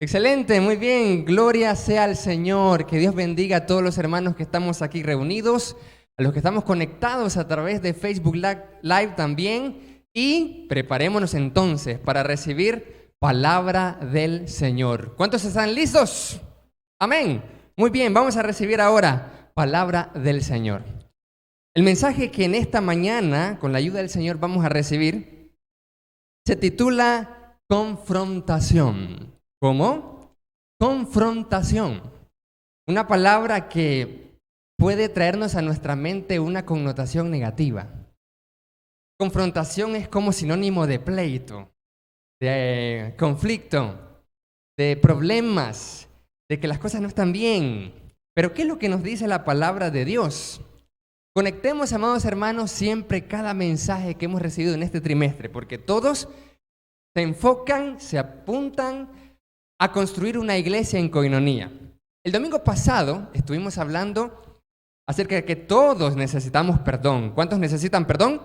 Excelente, muy bien. Gloria sea al Señor. Que Dios bendiga a todos los hermanos que estamos aquí reunidos, a los que estamos conectados a través de Facebook Live también. Y preparémonos entonces para recibir palabra del Señor. ¿Cuántos están listos? Amén. Muy bien, vamos a recibir ahora palabra del Señor. El mensaje que en esta mañana, con la ayuda del Señor, vamos a recibir, se titula confrontación. ¿Cómo? Confrontación. Una palabra que puede traernos a nuestra mente una connotación negativa. Confrontación es como sinónimo de pleito, de conflicto, de problemas, de que las cosas no están bien. Pero ¿qué es lo que nos dice la palabra de Dios? Conectemos, amados hermanos, siempre cada mensaje que hemos recibido en este trimestre, porque todos se enfocan, se apuntan a construir una iglesia en coinonía. El domingo pasado estuvimos hablando acerca de que todos necesitamos perdón. ¿Cuántos necesitan perdón?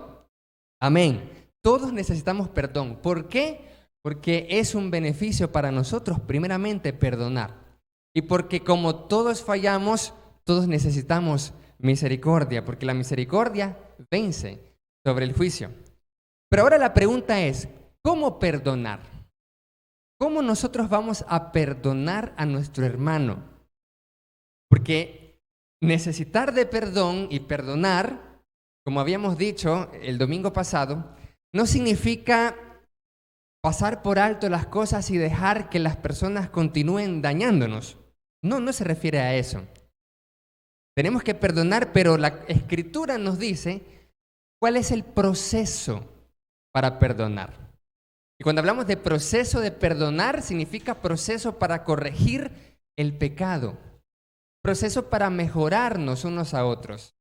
Amén. Todos necesitamos perdón. ¿Por qué? Porque es un beneficio para nosotros, primeramente, perdonar. Y porque como todos fallamos, todos necesitamos misericordia, porque la misericordia vence sobre el juicio. Pero ahora la pregunta es, ¿cómo perdonar? ¿Cómo nosotros vamos a perdonar a nuestro hermano? Porque necesitar de perdón y perdonar, como habíamos dicho el domingo pasado, no significa pasar por alto las cosas y dejar que las personas continúen dañándonos. No se refiere a eso. Tenemos que perdonar, pero la Escritura nos dice cuál es el proceso para perdonar. Y cuando hablamos de proceso de perdonar, significa proceso para corregir el pecado, proceso para mejorarnos unos a otros.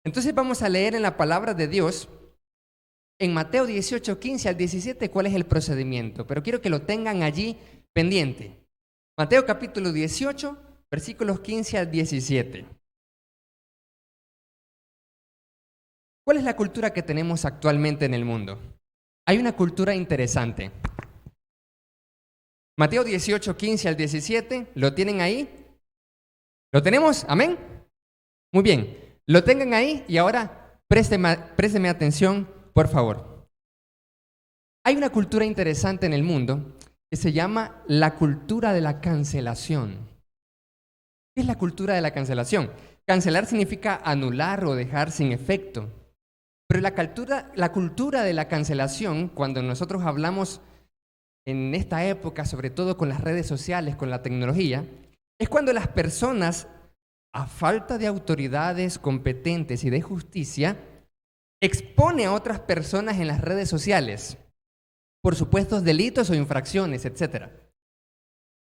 Entonces vamos a leer en la palabra de Dios, en Mateo 18, 15 al 17, cuál es el procedimiento. Pero quiero que lo tengan allí pendiente. Mateo capítulo 18, versículos 15 al 17. ¿Cuál es la cultura que tenemos actualmente en el mundo? Hay una cultura interesante. Mateo 18, 15 al 17, ¿lo tienen ahí? ¿Lo tenemos? ¿Amén? Muy bien, lo tengan ahí y ahora présteme atención, por favor. Hay una cultura interesante en el mundo que se llama la cultura de la cancelación. ¿Qué es la cultura de la cancelación? Cancelar significa anular o dejar sin efecto. Pero la cultura de la cancelación, cuando nosotros hablamos en esta época, sobre todo con las redes sociales, con la tecnología, es cuando las personas, a falta de autoridades competentes y de justicia, expone a otras personas en las redes sociales por supuestos delitos o infracciones, etc.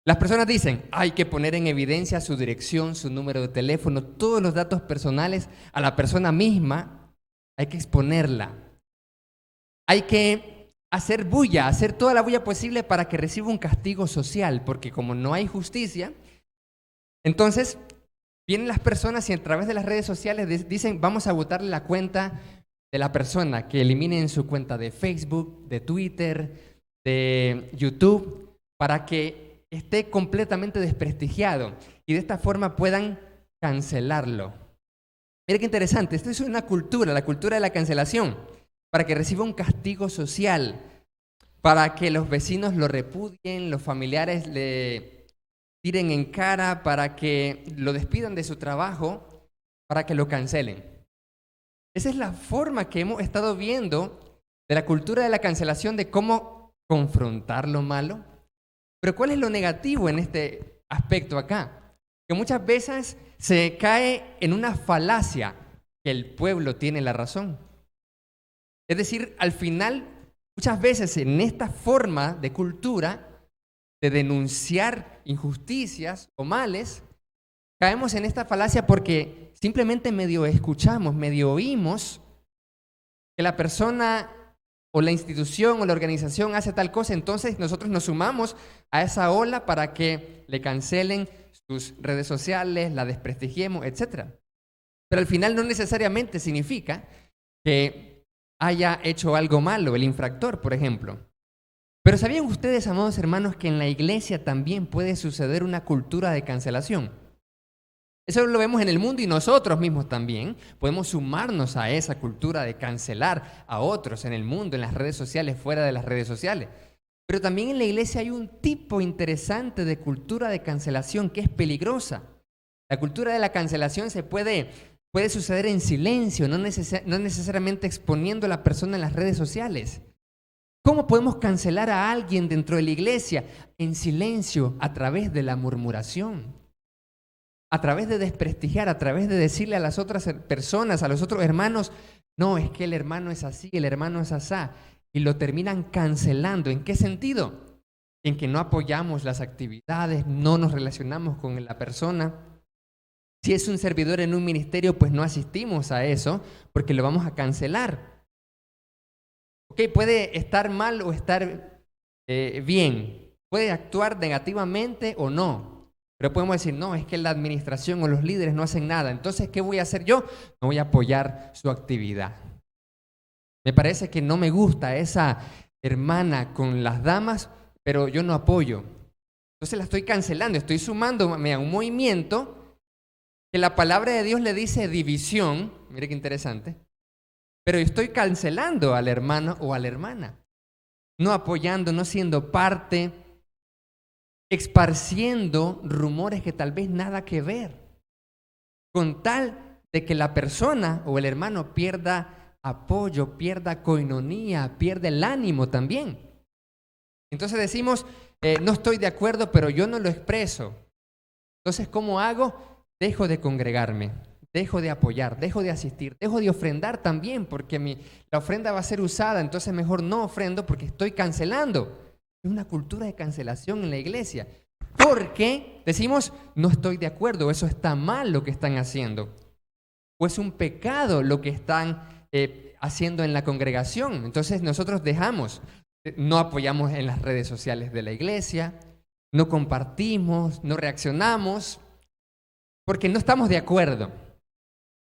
Las personas dicen, hay que poner en evidencia su dirección, su número de teléfono, todos los datos personales a la persona misma. Hay que exponerla. Hay que hacer bulla, hacer toda la bulla posible para que reciba un castigo social, porque como no hay justicia, entonces vienen las personas y a través de las redes sociales dicen, vamos a botarle la cuenta de la persona, que eliminen su cuenta de Facebook, de Twitter, de YouTube, para que esté completamente desprestigiado y de esta forma puedan cancelarlo. Mira qué interesante, esto es una cultura, la cultura de la cancelación, para que reciba un castigo social, para que los vecinos lo repudien, los familiares le tiren en cara, para que lo despidan de su trabajo, para que lo cancelen. Esa es la forma que hemos estado viendo de la cultura de la cancelación, de cómo confrontar lo malo. Pero ¿cuál es lo negativo en este aspecto acá? Que muchas veces se cae en una falacia que el pueblo tiene la razón. Es decir, al final, muchas veces en esta forma de cultura de denunciar injusticias o males, caemos en esta falacia porque simplemente medio escuchamos, medio oímos que la persona o la institución o la organización hace tal cosa, entonces nosotros nos sumamos a esa ola para que le cancelen sus redes sociales, la desprestigiemos, etc. Pero al final no necesariamente significa que haya hecho algo malo el infractor, por ejemplo. Pero ¿sabían ustedes, amados hermanos, que en la iglesia también puede suceder una cultura de cancelación? Eso lo vemos en el mundo y nosotros mismos también podemos sumarnos a esa cultura de cancelar a otros en el mundo, en las redes sociales, fuera de las redes sociales. Pero también en la iglesia hay un tipo interesante de cultura de cancelación que es peligrosa. La cultura de la cancelación puede suceder en silencio, no necesariamente exponiendo a la persona en las redes sociales. ¿Cómo podemos cancelar a alguien dentro de la iglesia? En silencio, a través de la murmuración, a través de desprestigiar, a través de decirle a las otras personas, a los otros hermanos, no, es que el hermano es así, el hermano es asá, y lo terminan cancelando. ¿En qué sentido? En que no apoyamos las actividades, no nos relacionamos con la persona. Si es un servidor en un ministerio, pues no asistimos a eso porque lo vamos a cancelar. Ok, puede estar mal o estar bien, puede actuar negativamente o no. Pero podemos decir, no, es que la administración o los líderes no hacen nada. Entonces, ¿qué voy a hacer yo? No voy a apoyar su actividad. Me parece que no me gusta esa hermana con las damas, pero yo no apoyo. Entonces la estoy cancelando, estoy sumándome a un movimiento que la palabra de Dios le dice división. Mire qué interesante. Pero estoy cancelando al hermano o a la hermana. No apoyando, no siendo parte, esparciendo rumores que tal vez nada que ver, con tal de que la persona o el hermano pierda apoyo, pierda coinonía, pierda el ánimo también. Entonces decimos, no estoy de acuerdo, pero yo no lo expreso. Entonces, ¿cómo hago? Dejo de congregarme, dejo de apoyar, dejo de asistir, dejo de ofrendar también, porque la ofrenda va a ser usada, entonces mejor no ofrendo porque estoy cancelando. Es una cultura de cancelación en la iglesia, porque decimos, no estoy de acuerdo, eso está mal lo que están haciendo, o es un pecado lo que están haciendo en la congregación. Entonces nosotros dejamos, no apoyamos en las redes sociales de la iglesia, no compartimos, no reaccionamos, porque no estamos de acuerdo.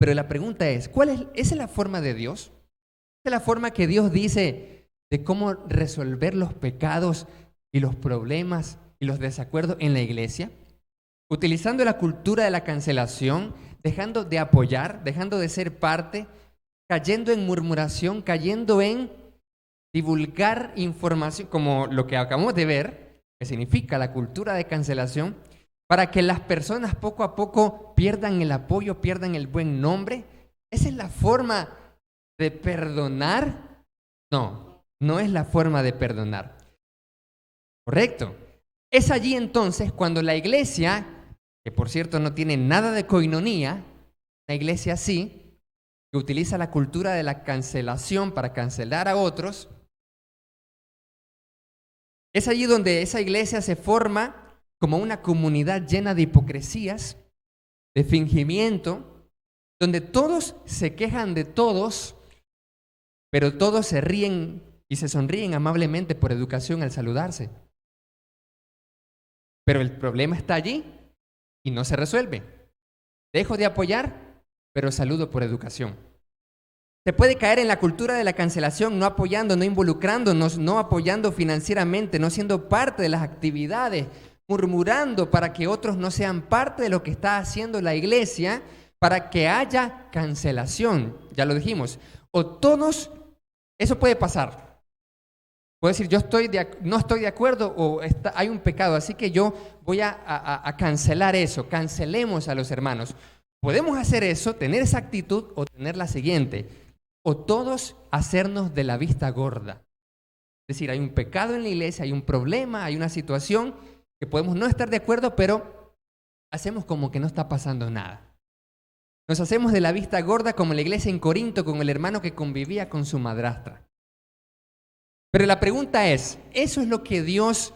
Pero la pregunta es, ¿esa es la forma de Dios? ¿Esa es la forma que Dios dice de cómo resolver los pecados y los problemas y los desacuerdos en la iglesia? Utilizando la cultura de la cancelación, dejando de apoyar, dejando de ser parte, cayendo en murmuración, cayendo en divulgar información, como lo que acabamos de ver, que significa la cultura de cancelación, para que las personas poco a poco pierdan el apoyo, pierdan el buen nombre. ¿Esa es la forma de perdonar? No, no es la forma de perdonar. Correcto. Es allí entonces cuando la iglesia, que por cierto no tiene nada de coinonía, la iglesia sí, que utiliza la cultura de la cancelación para cancelar a otros, es allí donde esa iglesia se forma como una comunidad llena de hipocresías, de fingimiento, donde todos se quejan de todos, pero todos se ríen y se sonríen amablemente por educación al saludarse. Pero el problema está allí y no se resuelve. Dejo de apoyar, pero saludo por educación. Se puede caer en la cultura de la cancelación, no apoyando, no involucrándonos, no apoyando financieramente, no siendo parte de las actividades, murmurando para que otros no sean parte de lo que está haciendo la iglesia, para que haya cancelación. Ya lo dijimos. O todos, eso puede pasar. Puedo decir, no estoy de acuerdo o hay un pecado, así que yo voy a cancelar eso. Cancelemos a los hermanos. Podemos hacer eso, tener esa actitud o tener la siguiente. O todos hacernos de la vista gorda. Es decir, hay un pecado en la iglesia, hay un problema, hay una situación que podemos no estar de acuerdo, pero hacemos como que no está pasando nada. Nos hacemos de la vista gorda como la iglesia en Corinto con el hermano que convivía con su madrastra. Pero la pregunta es, ¿eso es lo que Dios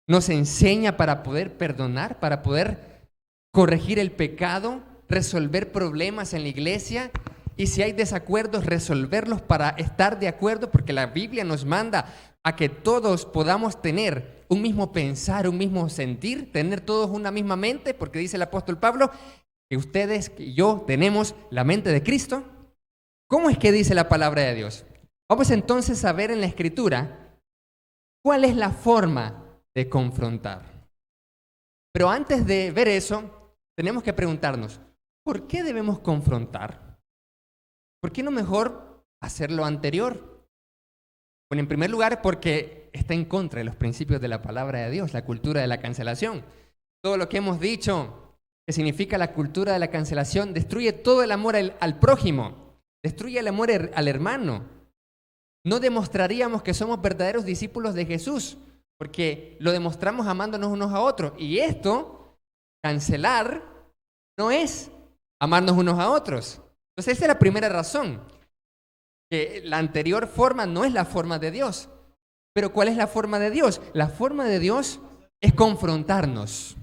nos enseña para poder perdonar, para poder corregir el pecado, resolver problemas en la iglesia? Y si hay desacuerdos, resolverlos para estar de acuerdo, porque la Biblia nos manda a que todos podamos tener un mismo pensar, un mismo sentir, tener todos una misma mente, porque dice el apóstol Pablo que ustedes y yo tenemos la mente de Cristo. ¿Cómo es que dice la palabra de Dios? Vamos entonces a ver en la Escritura ¿Cuál es la forma de confrontar? Pero antes de ver eso, tenemos que preguntarnos, ¿por qué debemos confrontar? ¿Por qué no mejor hacer lo anterior? Bueno, en primer lugar, porque está en contra de los principios de la palabra de Dios, la cultura de la cancelación. Todo lo que hemos dicho, que significa la cultura de la cancelación, destruye todo el amor al prójimo, destruye el amor al hermano. No demostraríamos que somos verdaderos discípulos de Jesús, porque lo demostramos amándonos unos a otros. Y esto, cancelar, no es amarnos unos a otros. Entonces esa es la primera razón, que la anterior forma no es la forma de Dios. Pero ¿cuál es la forma de Dios? La forma de Dios es confrontarnos.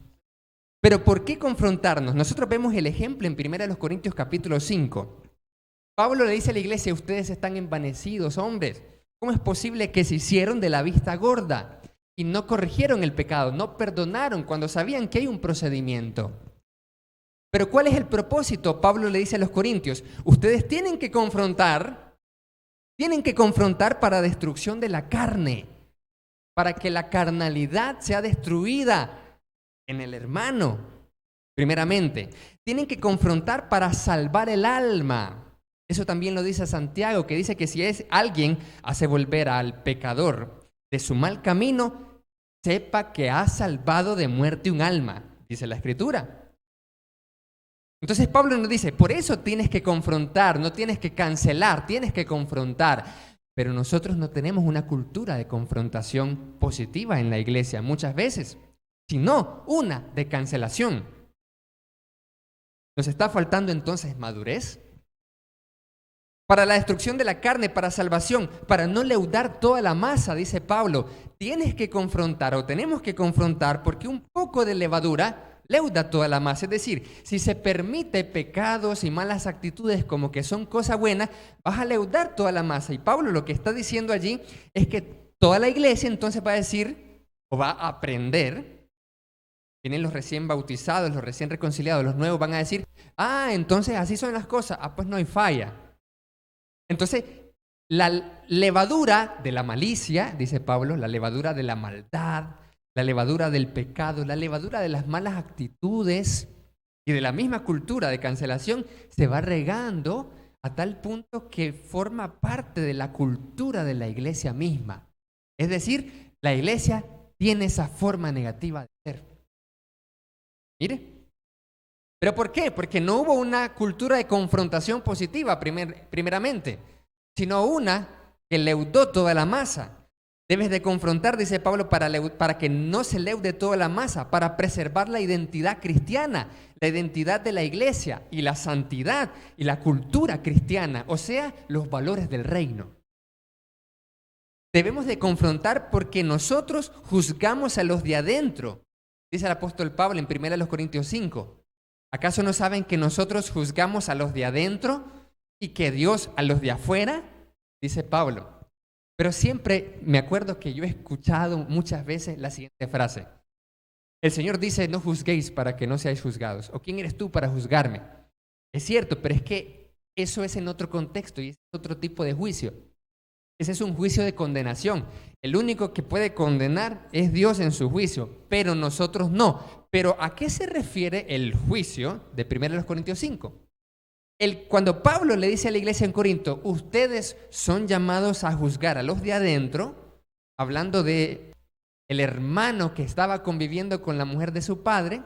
¿Pero por qué confrontarnos? Nosotros vemos el ejemplo en 1 Corintios capítulo 5. Pablo le dice a la iglesia, ustedes están envanecidos, hombres. ¿Cómo es posible que se hicieron de la vista gorda y no corrigieron el pecado, no perdonaron cuando sabían que hay un procedimiento? Pero ¿cuál es el propósito? Pablo le dice a los corintios, ustedes tienen que confrontar para destrucción de la carne, para que la carnalidad sea destruida en el hermano, primeramente. Tienen que confrontar para salvar el alma. Eso también lo dice Santiago, que dice que si alguien hace volver al pecador de su mal camino, sepa que ha salvado de muerte un alma, dice la Escritura. Entonces Pablo nos dice, por eso tienes que confrontar, no tienes que cancelar, tienes que confrontar. Pero nosotros no tenemos una cultura de confrontación positiva en la iglesia muchas veces, sino una de cancelación. ¿Nos está faltando entonces madurez? Para la destrucción de la carne, para salvación, para no leudar toda la masa, dice Pablo, tienes que confrontar o tenemos que confrontar porque un poco de levadura leuda toda la masa. Es decir, si se permite pecados y malas actitudes como que son cosa buena, vas a leudar toda la masa. Y Pablo lo que está diciendo allí es que toda la iglesia entonces va a decir o va a aprender. Vienen los recién bautizados, los recién reconciliados, los nuevos van a decir, entonces así son las cosas, pues no hay falla. Entonces, la levadura de la malicia, dice Pablo, la levadura de la maldad, la levadura del pecado, la levadura de las malas actitudes y de la misma cultura de cancelación se va regando a tal punto que forma parte de la cultura de la iglesia misma. Es decir, la iglesia tiene esa forma negativa de ser. Mire. ¿Pero por qué? Porque no hubo una cultura de confrontación positiva primeramente, sino una que leudó toda la masa. Debes de confrontar, dice Pablo, para que no se leude toda la masa, para preservar la identidad cristiana, la identidad de la iglesia y la santidad y la cultura cristiana, o sea, los valores del reino. Debemos de confrontar porque nosotros juzgamos a los de adentro, dice el apóstol Pablo en 1 Corintios 5. ¿Acaso no saben que nosotros juzgamos a los de adentro y que Dios a los de afuera? Dice Pablo. Pero siempre me acuerdo que yo he escuchado muchas veces la siguiente frase. El Señor dice, no juzguéis para que no seáis juzgados. ¿O quién eres tú para juzgarme? Es cierto, pero es que eso es en otro contexto y es otro tipo de juicio. Ese es un juicio de condenación. El único que puede condenar es Dios en su juicio, pero nosotros no. Pero ¿a qué se refiere el juicio de 1 Corintios 5? Cuando Pablo le dice a la iglesia en Corinto, ustedes son llamados a juzgar a los de adentro, hablando de el hermano que estaba conviviendo con la mujer de su padre,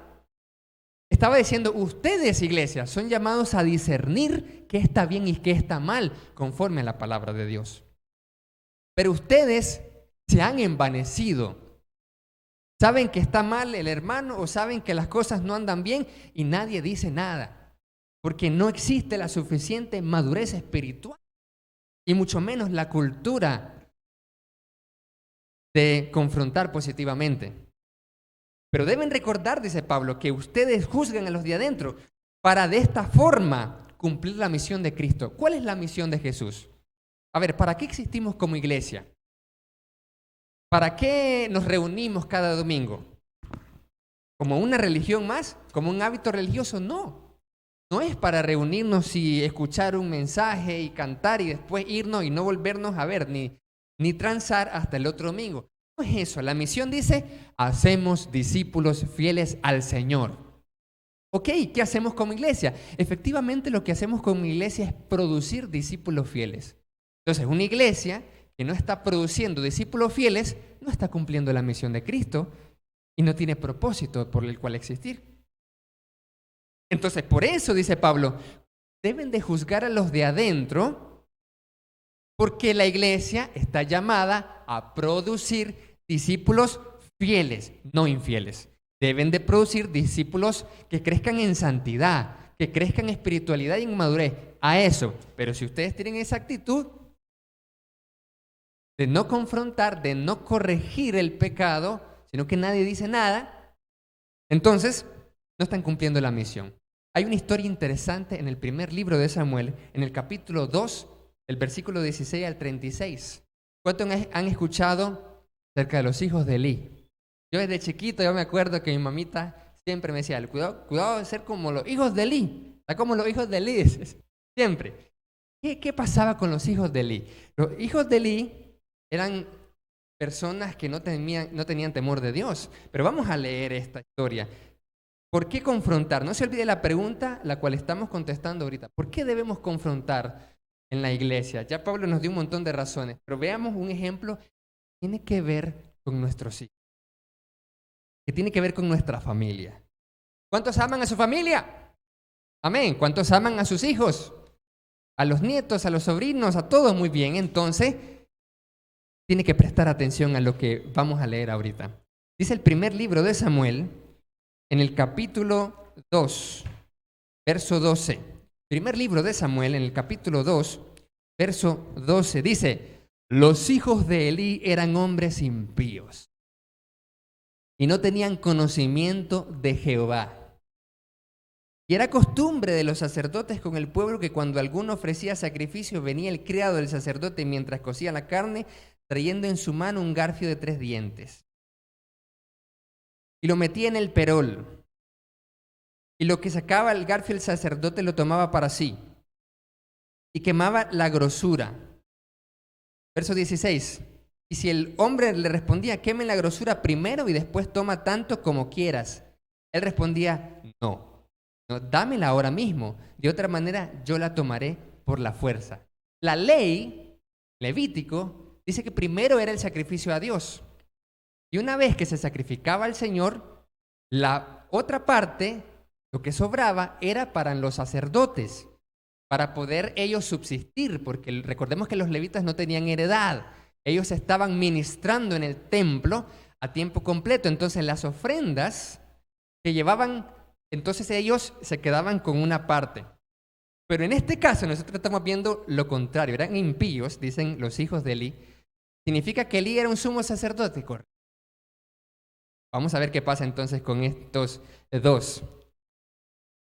estaba diciendo, ustedes, iglesia, son llamados a discernir qué está bien y qué está mal, conforme a la palabra de Dios. Pero ustedes se han envanecido. Saben que está mal el hermano o saben que las cosas no andan bien y nadie dice nada, porque no existe la suficiente madurez espiritual y mucho menos la cultura de confrontar positivamente. Pero deben recordar, dice Pablo, que ustedes juzgan a los de adentro para de esta forma cumplir la misión de Cristo. ¿Cuál es la misión de Jesús? A ver, ¿para qué existimos como iglesia? ¿Para qué nos reunimos cada domingo? ¿Como una religión más? ¿Como un hábito religioso? No. No es para reunirnos y escuchar un mensaje y cantar y después irnos y no volvernos a ver ni transar hasta el otro domingo. No es eso. La misión dice, hacemos discípulos fieles al Señor. Ok, ¿qué hacemos como iglesia? Efectivamente, lo que hacemos como iglesia es producir discípulos fieles. Entonces, una iglesia que no está produciendo discípulos fieles no está cumpliendo la misión de Cristo y no tiene propósito por el cual existir. Entonces, por eso dice Pablo, deben de juzgar a los de adentro porque la iglesia está llamada a producir discípulos fieles, no infieles. Deben de producir discípulos que crezcan en santidad, que crezcan en espiritualidad y en madurez. A eso. Pero si ustedes tienen esa actitud de no confrontar, de no corregir el pecado, sino que nadie dice nada, entonces no están cumpliendo la misión. Hay una historia interesante en el primer libro de Samuel, en el capítulo 2, el versículo 16 al 36. ¿Cuántos han escuchado acerca de los hijos de Elí? Yo desde chiquito, yo me acuerdo que mi mamita siempre me decía, cuidado de ser como los hijos de Elí. Está como los hijos de Elí, siempre. ¿Qué pasaba con los hijos de Elí? Los hijos de Elí eran personas que no tenían temor de Dios. Pero vamos a leer esta historia. ¿Por qué confrontar? No se olvide la pregunta la cual estamos contestando ahorita. ¿Por qué debemos confrontar en la iglesia? Ya Pablo nos dio un montón de razones, pero veamos un ejemplo que tiene que ver con nuestros hijos, que tiene que ver con nuestra familia. ¿Cuántos aman a su familia? Amén. ¿Cuántos aman a sus hijos? A los nietos, a los sobrinos, a todos. Muy bien. Entonces, tiene que prestar atención a lo que vamos a leer ahorita. Dice el primer libro de Samuel, en el capítulo 2, verso 12. Primer libro de Samuel, en el capítulo 2, verso 12, dice, los hijos de Elí eran hombres impíos y no tenían conocimiento de Jehová. Y era costumbre de los sacerdotes con el pueblo que cuando alguno ofrecía sacrificio venía el criado del sacerdote mientras cocía la carne, trayendo en su mano un garfio de 3 dientes. Y lo metía en el perol. Y lo que sacaba el garfio el sacerdote lo tomaba para sí. Y quemaba la grosura. Verso 16. Y si el hombre le respondía, queme la grosura primero y después toma tanto como quieras. Él respondía, no, dámela ahora mismo. De otra manera yo la tomaré por la fuerza. La ley, Levítico, dice que primero era el sacrificio a Dios. Y una vez que se sacrificaba al Señor, la otra parte, lo que sobraba, era para los sacerdotes, para poder ellos subsistir, porque recordemos que los levitas no tenían heredad. Ellos estaban ministrando en el templo a tiempo completo. Entonces las ofrendas que llevaban, entonces ellos se quedaban con una parte. Pero en este caso nosotros estamos viendo lo contrario. Eran impíos, dicen los hijos de Elí. Significa que Elí era un sumo sacerdote. Vamos a ver qué pasa entonces con estos dos.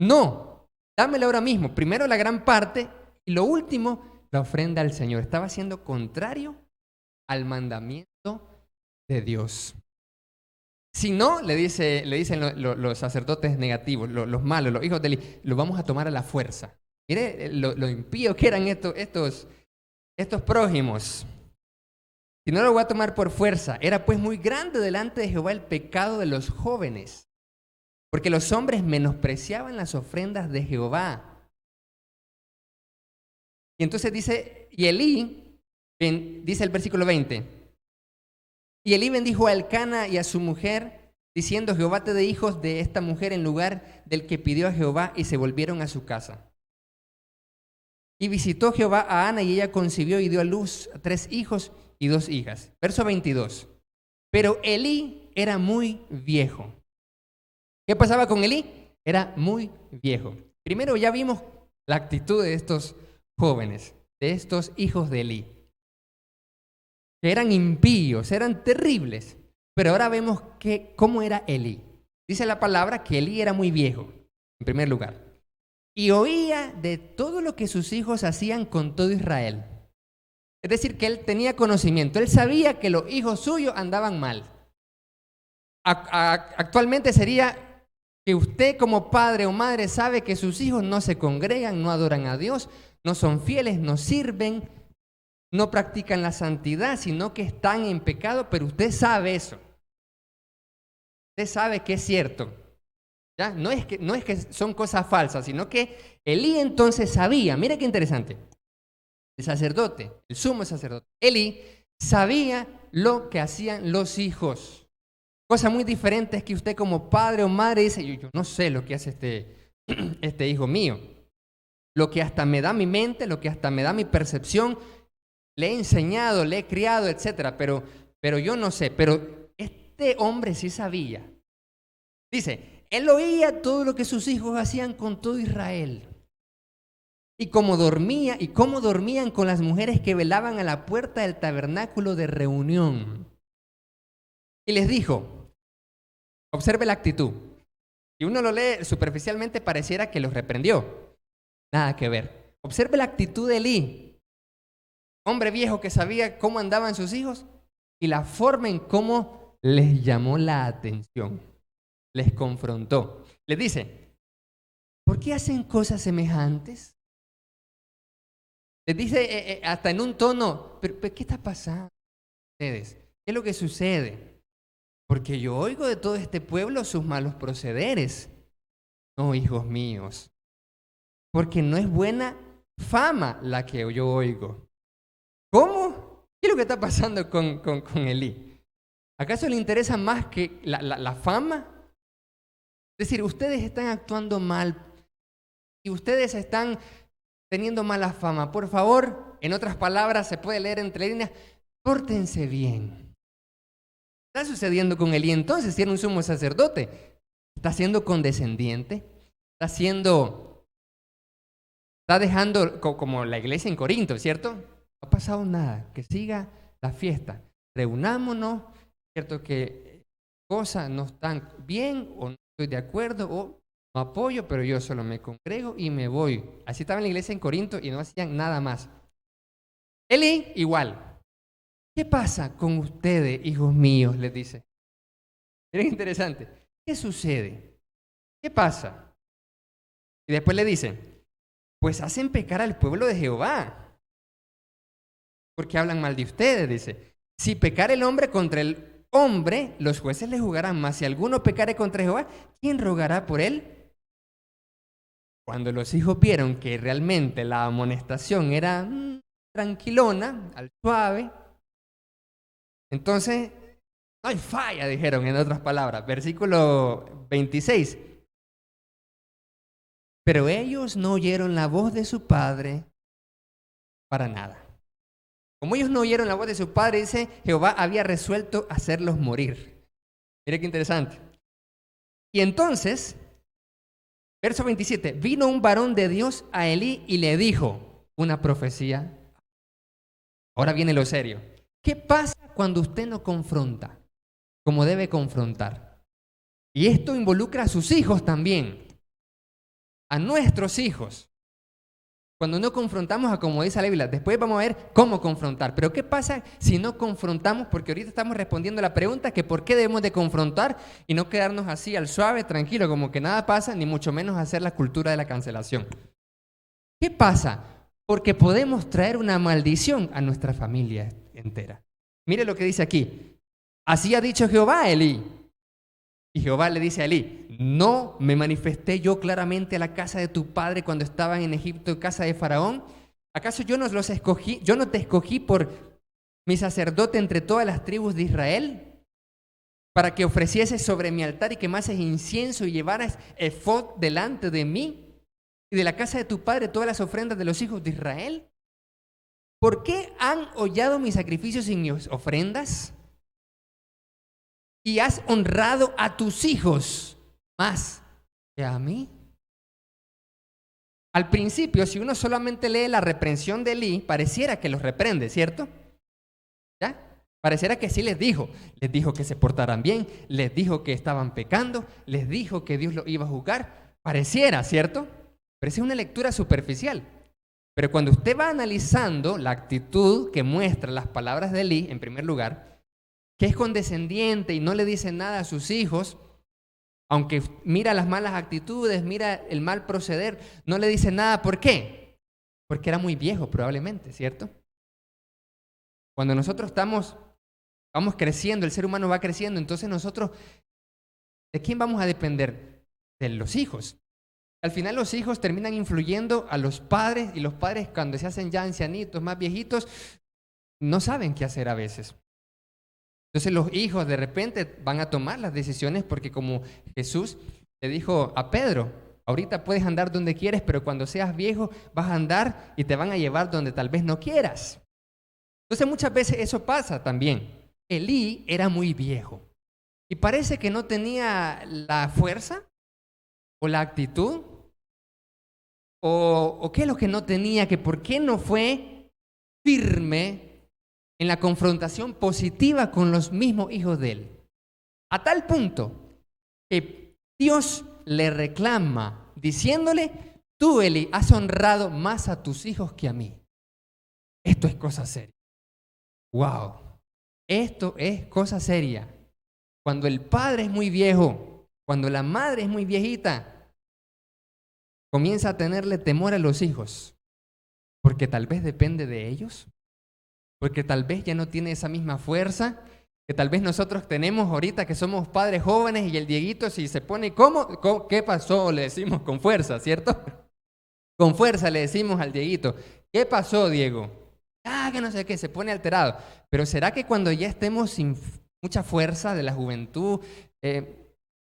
No, dámelo ahora mismo. Primero la gran parte y lo último, la ofrenda al Señor. Estaba siendo contrario al mandamiento de Dios. Si no, le dicen los sacerdotes negativos, los malos, los hijos de Elí, lo vamos a tomar a la fuerza. Mire lo impíos que eran estos prójimos. Si no, lo voy a tomar por fuerza. Era pues muy grande delante de Jehová el pecado de los jóvenes, porque los hombres menospreciaban las ofrendas de Jehová. Y entonces dice, y Elí, dice el versículo 20, y Elí bendijo a Elcana y a su mujer, diciendo, Jehová te dé hijos de esta mujer en lugar del que pidió a Jehová, y se volvieron a su casa. Y visitó Jehová a Ana, y ella concibió y dio a luz a 3 hijos y 2 hijas. Verso 22. Pero Elí era muy viejo. ¿Qué pasaba con Elí? Era muy viejo. Primero ya vimos la actitud de estos jóvenes, de estos hijos de Elí, que eran impíos, eran terribles. Pero ahora vemos cómo era Elí. Dice la palabra que Elí era muy viejo, en primer lugar. Y oía de todo lo que sus hijos hacían con todo Israel. Es decir, que él tenía conocimiento. Él sabía que los hijos suyos andaban mal. Actualmente sería que usted como padre o madre sabe que sus hijos no se congregan, no adoran a Dios, no son fieles, no sirven, no practican la santidad, sino que están en pecado, pero usted sabe eso. Usted sabe que es cierto. ¿Ya? No es que son cosas falsas, sino que Elí entonces sabía, mire qué interesante, el sacerdote, el sumo sacerdote, Elí sabía lo que hacían los hijos. Cosa muy diferente es que usted como padre o madre dice, yo no sé lo que hace este hijo mío. Lo que hasta me da mi mente, lo que hasta me da mi percepción, le he enseñado, le he criado, etcétera, pero yo no sé. Pero este hombre sí sabía. Dice, él oía todo lo que sus hijos hacían con todo Israel. Y cómo dormían con las mujeres que velaban a la puerta del tabernáculo de reunión. Y les dijo, observe la actitud. Si uno lo lee superficialmente pareciera que los reprendió. Nada que ver. Observe la actitud de Elí, hombre viejo que sabía cómo andaban sus hijos y la forma en cómo les llamó la atención. Les confrontó. Les dice, ¿por qué hacen cosas semejantes? Les dice hasta en un tono, ¿pero qué está pasando ustedes? ¿Qué es lo que sucede? Porque yo oigo de todo este pueblo sus malos procederes. No, hijos míos, porque no es buena fama la que yo oigo. ¿Cómo? ¿Qué es lo que está pasando con Elí? ¿Acaso le interesa más que la fama? Es decir, ustedes están actuando mal y ustedes están teniendo mala fama. Por favor, en otras palabras, se puede leer entre líneas, pórtense bien. Está sucediendo con Elí entonces, si era un sumo sacerdote. Está siendo condescendiente, está dejando como la iglesia en Corinto, ¿cierto? No ha pasado nada, que siga la fiesta. Reunámonos, ¿cierto? Que cosas no están bien o no estoy de acuerdo o no apoyo, pero yo solo me congrego y me voy. Así estaba en la iglesia en Corinto y no hacían nada más. Elí, igual. ¿Qué pasa con ustedes, hijos míos? Les dice. Miren, interesante. ¿Qué sucede? ¿Qué pasa? Y después le dice, pues hacen pecar al pueblo de Jehová, porque hablan mal de ustedes, dice. Si pecar el hombre contra el hombre, los jueces le juzgarán, mas si alguno pecare contra Jehová, ¿quién rogará por él? Cuando los hijos vieron que realmente la amonestación era tranquilona, al suave, entonces, no hay falla, dijeron en otras palabras. Versículo 26. Pero ellos no oyeron la voz de su padre para nada. Como ellos no oyeron la voz de su padre, dice, Jehová había resuelto hacerlos morir. Mire qué interesante. Y entonces, verso 27, vino un varón de Dios a Elí y le dijo una profecía. Ahora viene lo serio. ¿Qué pasa cuando usted no confronta como debe confrontar? Y esto involucra a sus hijos también, a nuestros hijos. Cuando no confrontamos a como dice la Biblia, después vamos a ver cómo confrontar. Pero ¿qué pasa si no confrontamos? Porque ahorita estamos respondiendo a la pregunta que por qué debemos de confrontar y no quedarnos así al suave, tranquilo, como que nada pasa, ni mucho menos hacer la cultura de la cancelación. ¿Qué pasa? Porque podemos traer una maldición a nuestra familia entera. Mire lo que dice aquí. Así ha dicho Jehová a Elí. Y Jehová le dice a Elí, ¿no me manifesté yo claramente a la casa de tu padre cuando estaban en Egipto, en casa de Faraón? ¿Acaso yo no te escogí por mi sacerdote entre todas las tribus de Israel? Para que ofrecieses sobre mi altar y quemases incienso y llevaras efod delante de mí y de la casa de tu padre todas las ofrendas de los hijos de Israel. ¿Por qué han hollado mis sacrificios y mis ofrendas? Y has honrado a tus hijos más que a mí. Al principio, si uno solamente lee la reprensión de Elí, pareciera que los reprende, ¿cierto? ¿Ya? Pareciera que sí les dijo que se portaran bien, les dijo que estaban pecando, les dijo que Dios los iba a juzgar. Pareciera, ¿cierto? Pero esa es una lectura superficial. Pero cuando usted va analizando la actitud que muestra las palabras de Elí, en primer lugar, que es condescendiente y no le dice nada a sus hijos, aunque mira las malas actitudes, mira el mal proceder, no le dice nada. ¿Por qué? Porque era muy viejo probablemente, ¿cierto? Cuando nosotros vamos creciendo, el ser humano va creciendo, entonces nosotros, ¿de quién vamos a depender? De los hijos. Al final los hijos terminan influyendo a los padres y los padres cuando se hacen ya ancianitos, más viejitos, no saben qué hacer a veces. Entonces los hijos de repente van a tomar las decisiones porque como Jesús le dijo a Pedro, ahorita puedes andar donde quieres, pero cuando seas viejo vas a andar y te van a llevar donde tal vez no quieras. Entonces muchas veces eso pasa también. Elí era muy viejo y parece que no tenía la fuerza o la actitud o qué es lo que no tenía, que por qué no fue firme en la confrontación positiva con los mismos hijos de él. A tal punto que Dios le reclama diciéndole, tú Eli has honrado más a tus hijos que a mí. Esto es cosa seria. Wow, esto es cosa seria. Cuando el padre es muy viejo, cuando la madre es muy viejita, comienza a tenerle temor a los hijos, porque tal vez depende de ellos, porque tal vez ya no tiene esa misma fuerza que tal vez nosotros tenemos ahorita que somos padres jóvenes y el Dieguito si se pone, ¿Cómo? ¿Qué pasó? Le decimos con fuerza, ¿cierto? Con fuerza le decimos al Dieguito, ¿qué pasó, Diego? Que no sé qué, se pone alterado. Pero ¿será que cuando ya estemos sin mucha fuerza de la juventud,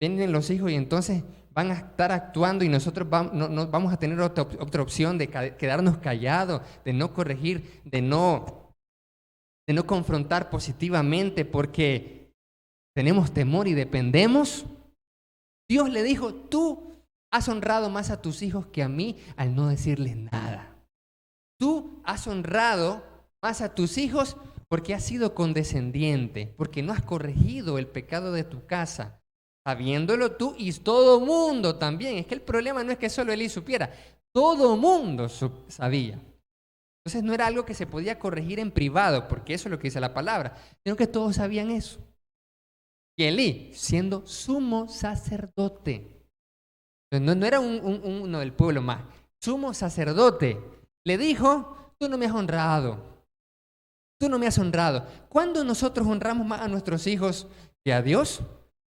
vienen los hijos y entonces van a estar actuando y nosotros no vamos a tener otra opción de quedarnos callados, de no corregir, de no confrontar positivamente porque tenemos temor y dependemos? Dios le dijo, tú has honrado más a tus hijos que a mí al no decirles nada. Tú has honrado más a tus hijos porque has sido condescendiente, porque no has corregido el pecado de tu casa, sabiéndolo tú y todo mundo también. Es que el problema no es que solo Elí supiera, todo mundo sabía. Entonces no era algo que se podía corregir en privado, porque eso es lo que dice la palabra, sino que todos sabían eso. Y Elí, siendo sumo sacerdote, no era uno del pueblo más, sumo sacerdote, le dijo, tú no me has honrado. Tú no me has honrado. ¿Cuándo nosotros honramos más a nuestros hijos que a Dios?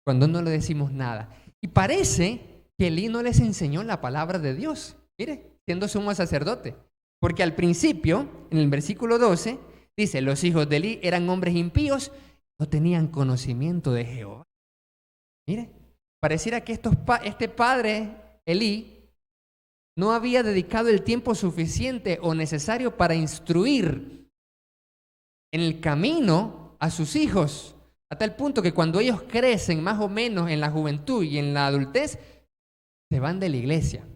Cuando no le decimos nada. Y parece que Elí no les enseñó la palabra de Dios. Mire, siendo sumo sacerdote. Porque al principio, en el versículo 12, dice, los hijos de Elí eran hombres impíos, no tenían conocimiento de Jehová. Mire, pareciera que este padre, Elí, no había dedicado el tiempo suficiente o necesario para instruir en el camino a sus hijos, a tal punto que cuando ellos crecen más o menos en la juventud y en la adultez, se van de la iglesia.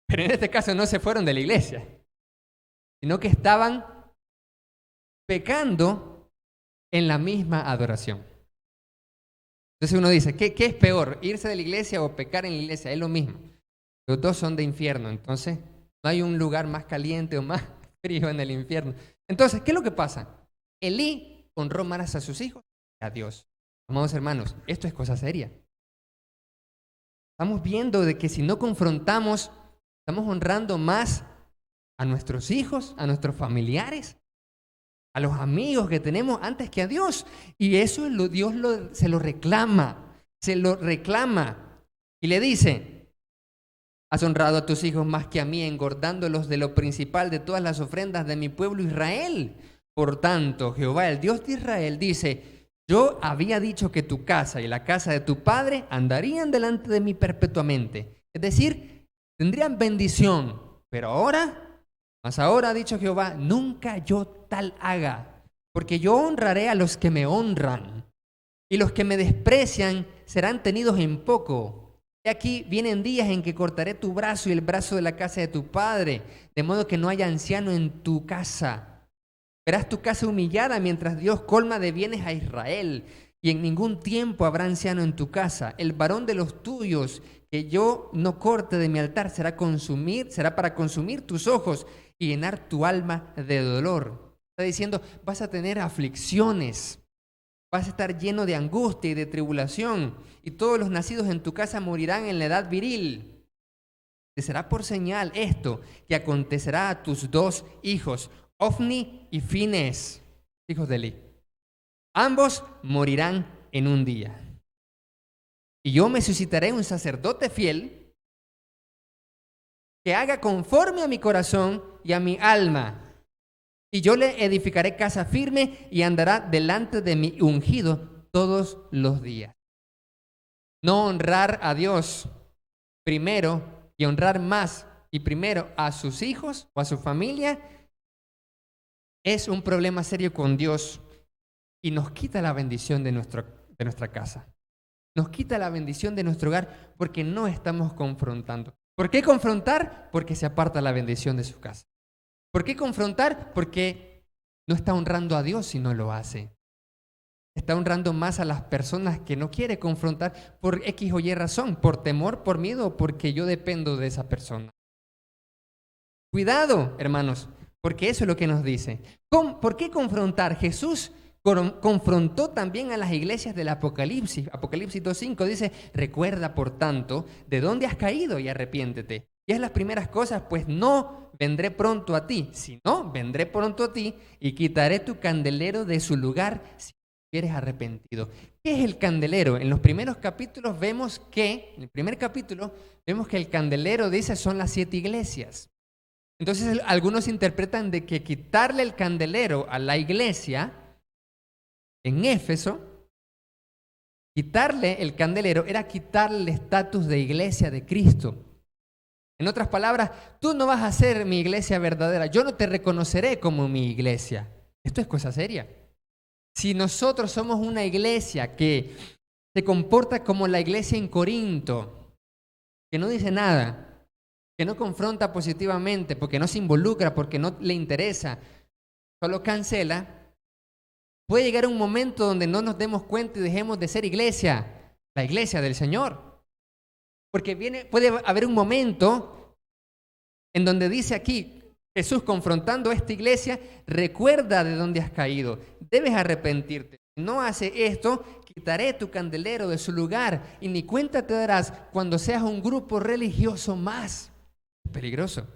Pero en este caso no se fueron de la iglesia, sino que estaban pecando en la misma adoración. Entonces uno dice, ¿qué es peor? ¿Irse de la iglesia o pecar en la iglesia? Es lo mismo. Los dos son de infierno, entonces no hay un lugar más caliente o más frío en el infierno. Entonces, ¿qué es lo que pasa? Elí honró más a sus hijos que a Dios. Amados hermanos, esto es cosa seria. Estamos viendo de que si no confrontamos, estamos honrando más a nuestros hijos, a nuestros familiares, a los amigos que tenemos antes que a Dios. Y eso Dios se lo reclama, y le dice, has honrado a tus hijos más que a mí, engordándolos de lo principal de todas las ofrendas de mi pueblo Israel. Por tanto, Jehová, el Dios de Israel, dice, yo había dicho que tu casa y la casa de tu padre andarían delante de mí perpetuamente. Es decir, tendrían bendición. Pero ahora, ha dicho Jehová, nunca yo tal haga, porque yo honraré a los que me honran, y los que me desprecian serán tenidos en poco. Y aquí vienen días en que cortaré tu brazo y el brazo de la casa de tu padre, de modo que no haya anciano en tu casa. Verás tu casa humillada mientras Dios colma de bienes a Israel, y en ningún tiempo habrá anciano en tu casa. El varón de los tuyos que yo no corte de mi altar será para consumir tus ojos y llenar tu alma de dolor. Está diciendo, vas a tener aflicciones. Vas a estar lleno de angustia y de tribulación, y todos los nacidos en tu casa morirán en la edad viril. Te será por señal esto, que acontecerá a tus 2 hijos. Ofni y Fines, hijos de Eli. Ambos morirán en un día. Y yo me suscitaré un sacerdote fiel que haga conforme a mi corazón y a mi alma. Y yo le edificaré casa firme y andará delante de mi ungido todos los días. No honrar a Dios primero y honrar más y primero a sus hijos o a su familia es un problema serio con Dios y nos quita la bendición de nuestra casa. Nos quita la bendición de nuestro hogar porque no estamos confrontando. ¿Por qué confrontar? Porque se aparta la bendición de su casa. ¿Por qué confrontar? Porque no está honrando a Dios si no lo hace. Está honrando más a las personas que no quiere confrontar por X o Y razón, por temor, por miedo o porque yo dependo de esa persona. Cuidado, hermanos, porque eso es lo que nos dice. ¿Por qué confrontar? Jesús confrontó también a las iglesias del Apocalipsis. Apocalipsis 2:5 dice, recuerda por tanto de dónde has caído y arrepiéntete. Y es las primeras cosas, pues no vendré pronto a ti, sino vendré pronto a ti y quitaré tu candelero de su lugar si eres arrepentido. ¿Qué es el candelero? En los primeros capítulos vemos que, en el primer capítulo, vemos que el candelero dice son las 7 iglesias. Entonces algunos interpretan de que quitarle el candelero a la iglesia en Éfeso, quitarle el candelero era quitarle el estatus de iglesia de Cristo. En otras palabras, tú no vas a ser mi iglesia verdadera, yo no te reconoceré como mi iglesia. Esto es cosa seria. Si nosotros somos una iglesia que se comporta como la iglesia en Corinto, que no dice nada, que no confronta positivamente, porque no se involucra, porque no le interesa, solo cancela, puede llegar un momento donde no nos demos cuenta y dejemos de ser iglesia, la iglesia del Señor. Porque puede haber un momento en donde dice aquí, Jesús confrontando a esta iglesia, recuerda de dónde has caído, debes arrepentirte. Si no hace esto, quitaré tu candelero de su lugar y ni cuenta te darás cuando seas un grupo religioso más. Peligroso.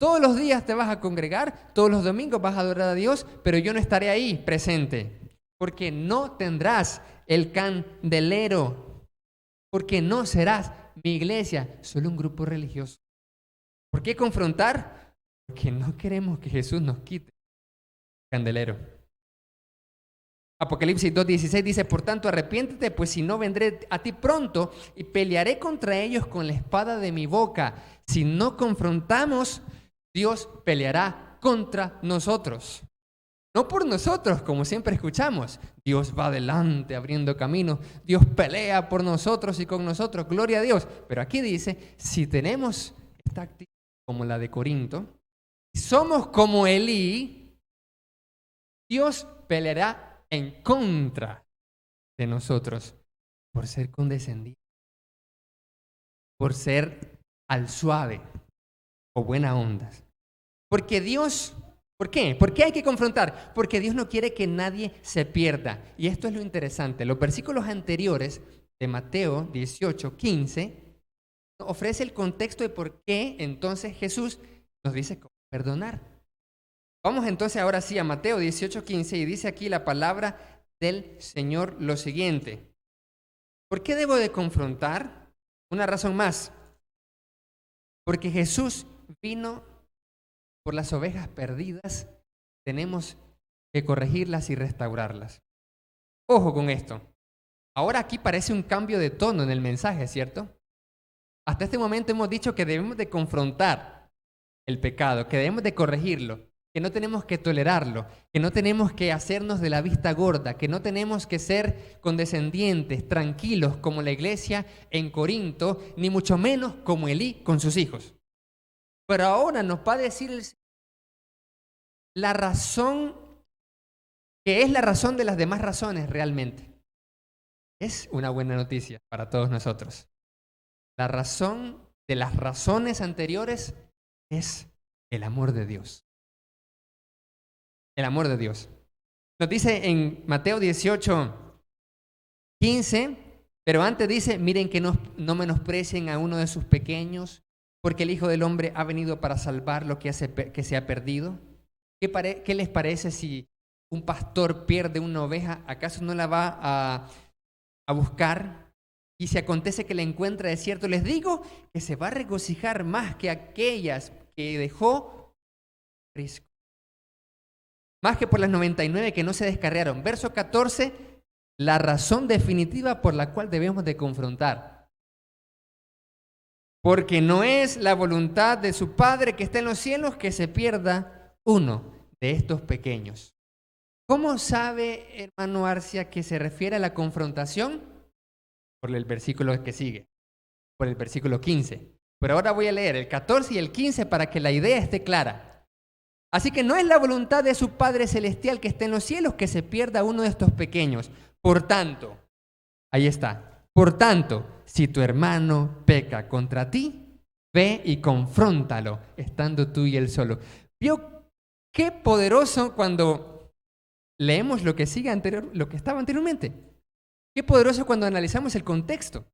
Todos los días te vas a congregar, todos los domingos vas a adorar a Dios, pero yo no estaré ahí presente, porque no tendrás el candelero, porque no serás mi iglesia, solo un grupo religioso. ¿Por qué confrontar? Porque no queremos que Jesús nos quite el candelero. Apocalipsis 2:16 dice, por tanto arrepiéntete, pues si no vendré a ti pronto y pelearé contra ellos con la espada de mi boca. Si no confrontamos, Dios peleará contra nosotros. No por nosotros, como siempre escuchamos. Dios va adelante abriendo camino. Dios pelea por nosotros y con nosotros. Gloria a Dios. Pero aquí dice, si tenemos esta actitud como la de Corinto, somos como Elí, Dios peleará en contra de nosotros por ser condescendiente, por ser al suave o buena onda. Porque Dios, ¿por qué? ¿Por qué hay que confrontar? Porque Dios no quiere que nadie se pierda. Y esto es lo interesante. Los versículos anteriores de Mateo 18:15 ofrece el contexto de por qué entonces Jesús nos dice cómo perdonar. Vamos entonces ahora sí a Mateo 18:15 y dice aquí la palabra del Señor lo siguiente. ¿Por qué debo de confrontar? Una razón más. Porque Jesús vino por las ovejas perdidas, tenemos que corregirlas y restaurarlas. Ojo con esto. Ahora aquí parece un cambio de tono en el mensaje, ¿cierto? Hasta este momento hemos dicho que debemos de confrontar el pecado, que debemos de corregirlo, que no tenemos que tolerarlo, que no tenemos que hacernos de la vista gorda, que no tenemos que ser condescendientes, tranquilos como la iglesia en Corinto, ni mucho menos como Elí con sus hijos. Pero ahora nos va a decir la razón, que es la razón de las demás razones realmente. Es una buena noticia para todos nosotros. La razón de las razones anteriores es el amor de Dios. El amor de Dios. Nos dice en Mateo 18:15, pero antes dice, miren que no menosprecien a uno de sus pequeños, porque el Hijo del Hombre ha venido para salvar lo que se ha perdido. ¿Qué les parece si un pastor pierde una oveja? ¿Acaso no la va a buscar? Y si acontece que la encuentra, de cierto les digo que se va a regocijar más que aquellas que dejó risco. Más que por las 99 que no se descarriaron. Verso 14, la razón definitiva por la cual debemos de confrontar. Porque no es la voluntad de su Padre que está en los cielos que se pierda uno de estos pequeños. ¿Cómo sabe, hermano Arcia, que se refiere a la confrontación? Por el versículo que sigue, por el versículo 15. Pero ahora voy a leer el 14 y el 15 para que la idea esté clara. Así que no es la voluntad de su Padre Celestial que esté en los cielos que se pierda uno de estos pequeños. Por tanto, ahí está. Por tanto, si tu hermano peca contra ti, ve y confróntalo, estando tú y él solo. ¿Vio qué poderoso cuando leemos lo que sigue lo que estaba anteriormente? Qué poderoso cuando analizamos el contexto.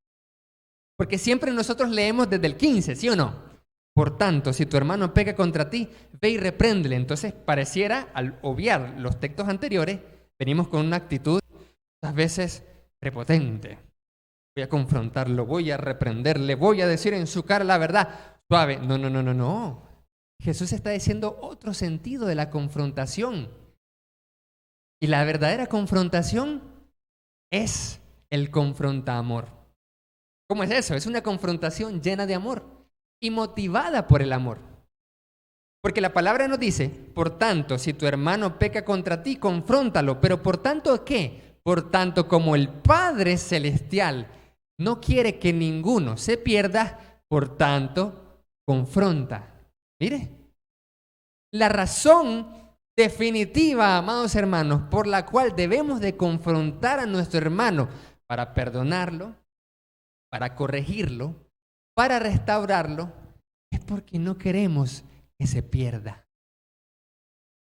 Porque siempre nosotros leemos desde el 15, ¿sí o no? Por tanto, si tu hermano peca contra ti, ve y repréndele. Entonces, pareciera, al obviar los textos anteriores, venimos con una actitud, muchas veces, prepotente. Voy a confrontarlo, voy a reprenderle, voy a decir en su cara la verdad. Suave. No. Jesús está diciendo otro sentido de la confrontación. Y la verdadera confrontación es el confronta-amor. ¿Cómo es eso? Es una confrontación llena de amor y motivada por el amor. Porque la palabra nos dice, por tanto, si tu hermano peca contra ti, confróntalo. Pero ¿por tanto qué? Por tanto, como el Padre Celestial no quiere que ninguno se pierda, por tanto, confronta. Mire, la razón definitiva, amados hermanos, por la cual debemos de confrontar a nuestro hermano para perdonarlo, para corregirlo, para restaurarlo, es porque no queremos que se pierda.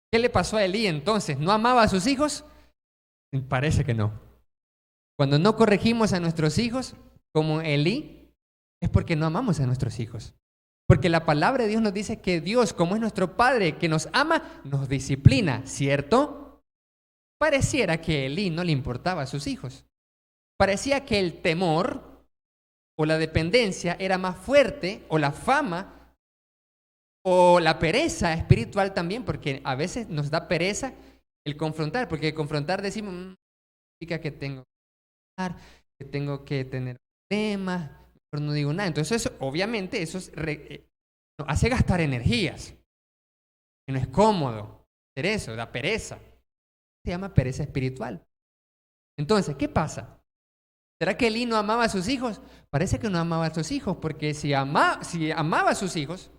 ¿Qué le pasó a Elí entonces? ¿No amaba a sus hijos? Parece que no. Cuando no corregimos a nuestros hijos, como Elí, es porque no amamos a nuestros hijos. Porque la palabra de Dios nos dice que Dios, como es nuestro Padre que nos ama, nos disciplina, ¿cierto? Pareciera que a Elí no le importaba a sus hijos. Parecía que el temor o la dependencia era más fuerte, o la fama, o la pereza espiritual también, porque a veces nos da pereza el confrontar, porque confrontar decimos, significa que tengo que tener problemas, pero no digo nada. Entonces, obviamente, eso nos hace gastar energías. Que no es cómodo hacer eso, da pereza. Se llama pereza espiritual. Entonces, ¿qué pasa? ¿Será que Elí no amaba a sus hijos? Parece que no amaba a sus hijos, porque si amaba a sus hijos,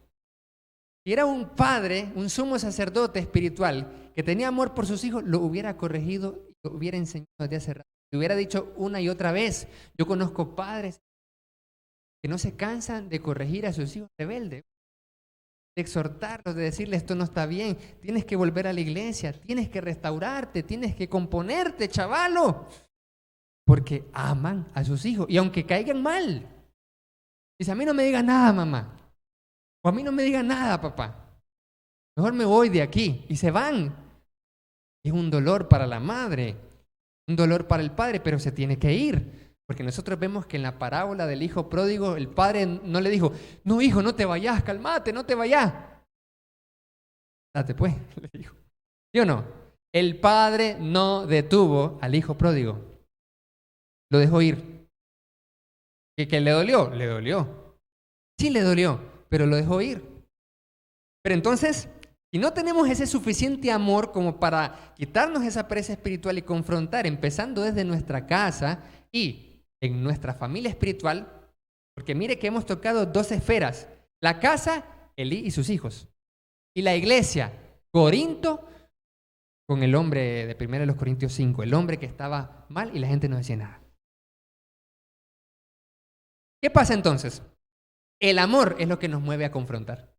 si era un padre, un sumo sacerdote espiritual que tenía amor por sus hijos, lo hubiera corregido y lo hubiera enseñado desde hace rato. Le hubiera dicho una y otra vez. Yo conozco padres que no se cansan de corregir a sus hijos rebeldes, de exhortarlos, de decirles esto no está bien, tienes que volver a la iglesia, tienes que restaurarte, tienes que componerte, chavalo, porque aman a sus hijos y aunque caigan mal, dice, a mí no me digas nada, mamá, o a mí no me digas nada, papá, mejor me voy de aquí, y se van. Es un dolor para la madre, un dolor para el padre, pero se tiene que ir. Porque nosotros vemos que en la parábola del hijo pródigo, el padre no le dijo, no hijo, no te vayas, cálmate, no te vayas. Date pues, le dijo. ¿Sí o no? El padre no detuvo al hijo pródigo. Lo dejó ir. ¿Que le dolió? Le dolió. Sí le dolió, pero lo dejó ir. Pero entonces, si no tenemos ese suficiente amor como para quitarnos esa pereza espiritual y confrontar, empezando desde nuestra casa y en nuestra familia espiritual, porque mire que hemos tocado dos esferas, la casa, Elí y sus hijos, y la iglesia, Corinto, con el hombre de 1 Corintios 5, el hombre que estaba mal y la gente no decía nada. ¿Qué pasa entonces? El amor es lo que nos mueve a confrontar.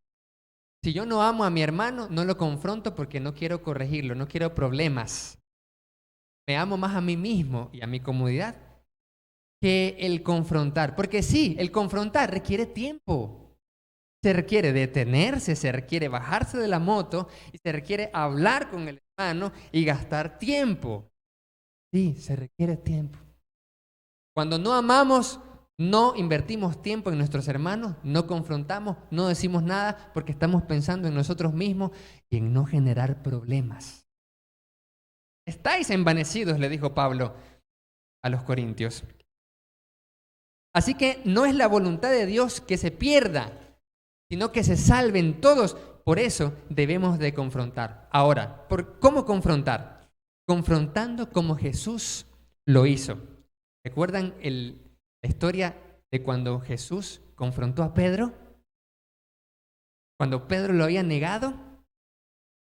Si yo no amo a mi hermano, no lo confronto porque no quiero corregirlo, no quiero problemas. Me amo más a mí mismo y a mi comodidad que el confrontar. Porque sí, el confrontar requiere tiempo. Se requiere detenerse, se requiere bajarse de la moto y se requiere hablar con el hermano y gastar tiempo. Sí, se requiere tiempo. Cuando no amamos, no invertimos tiempo en nuestros hermanos, no confrontamos, no decimos nada porque estamos pensando en nosotros mismos y en no generar problemas. Estáis envanecidos, le dijo Pablo a los corintios. Así que no es la voluntad de Dios que se pierda, sino que se salven todos. Por eso debemos de confrontar. Ahora, ¿cómo confrontar? Confrontando como Jesús lo hizo. ¿Recuerdan la historia de cuando Jesús confrontó a Pedro? Cuando Pedro lo había negado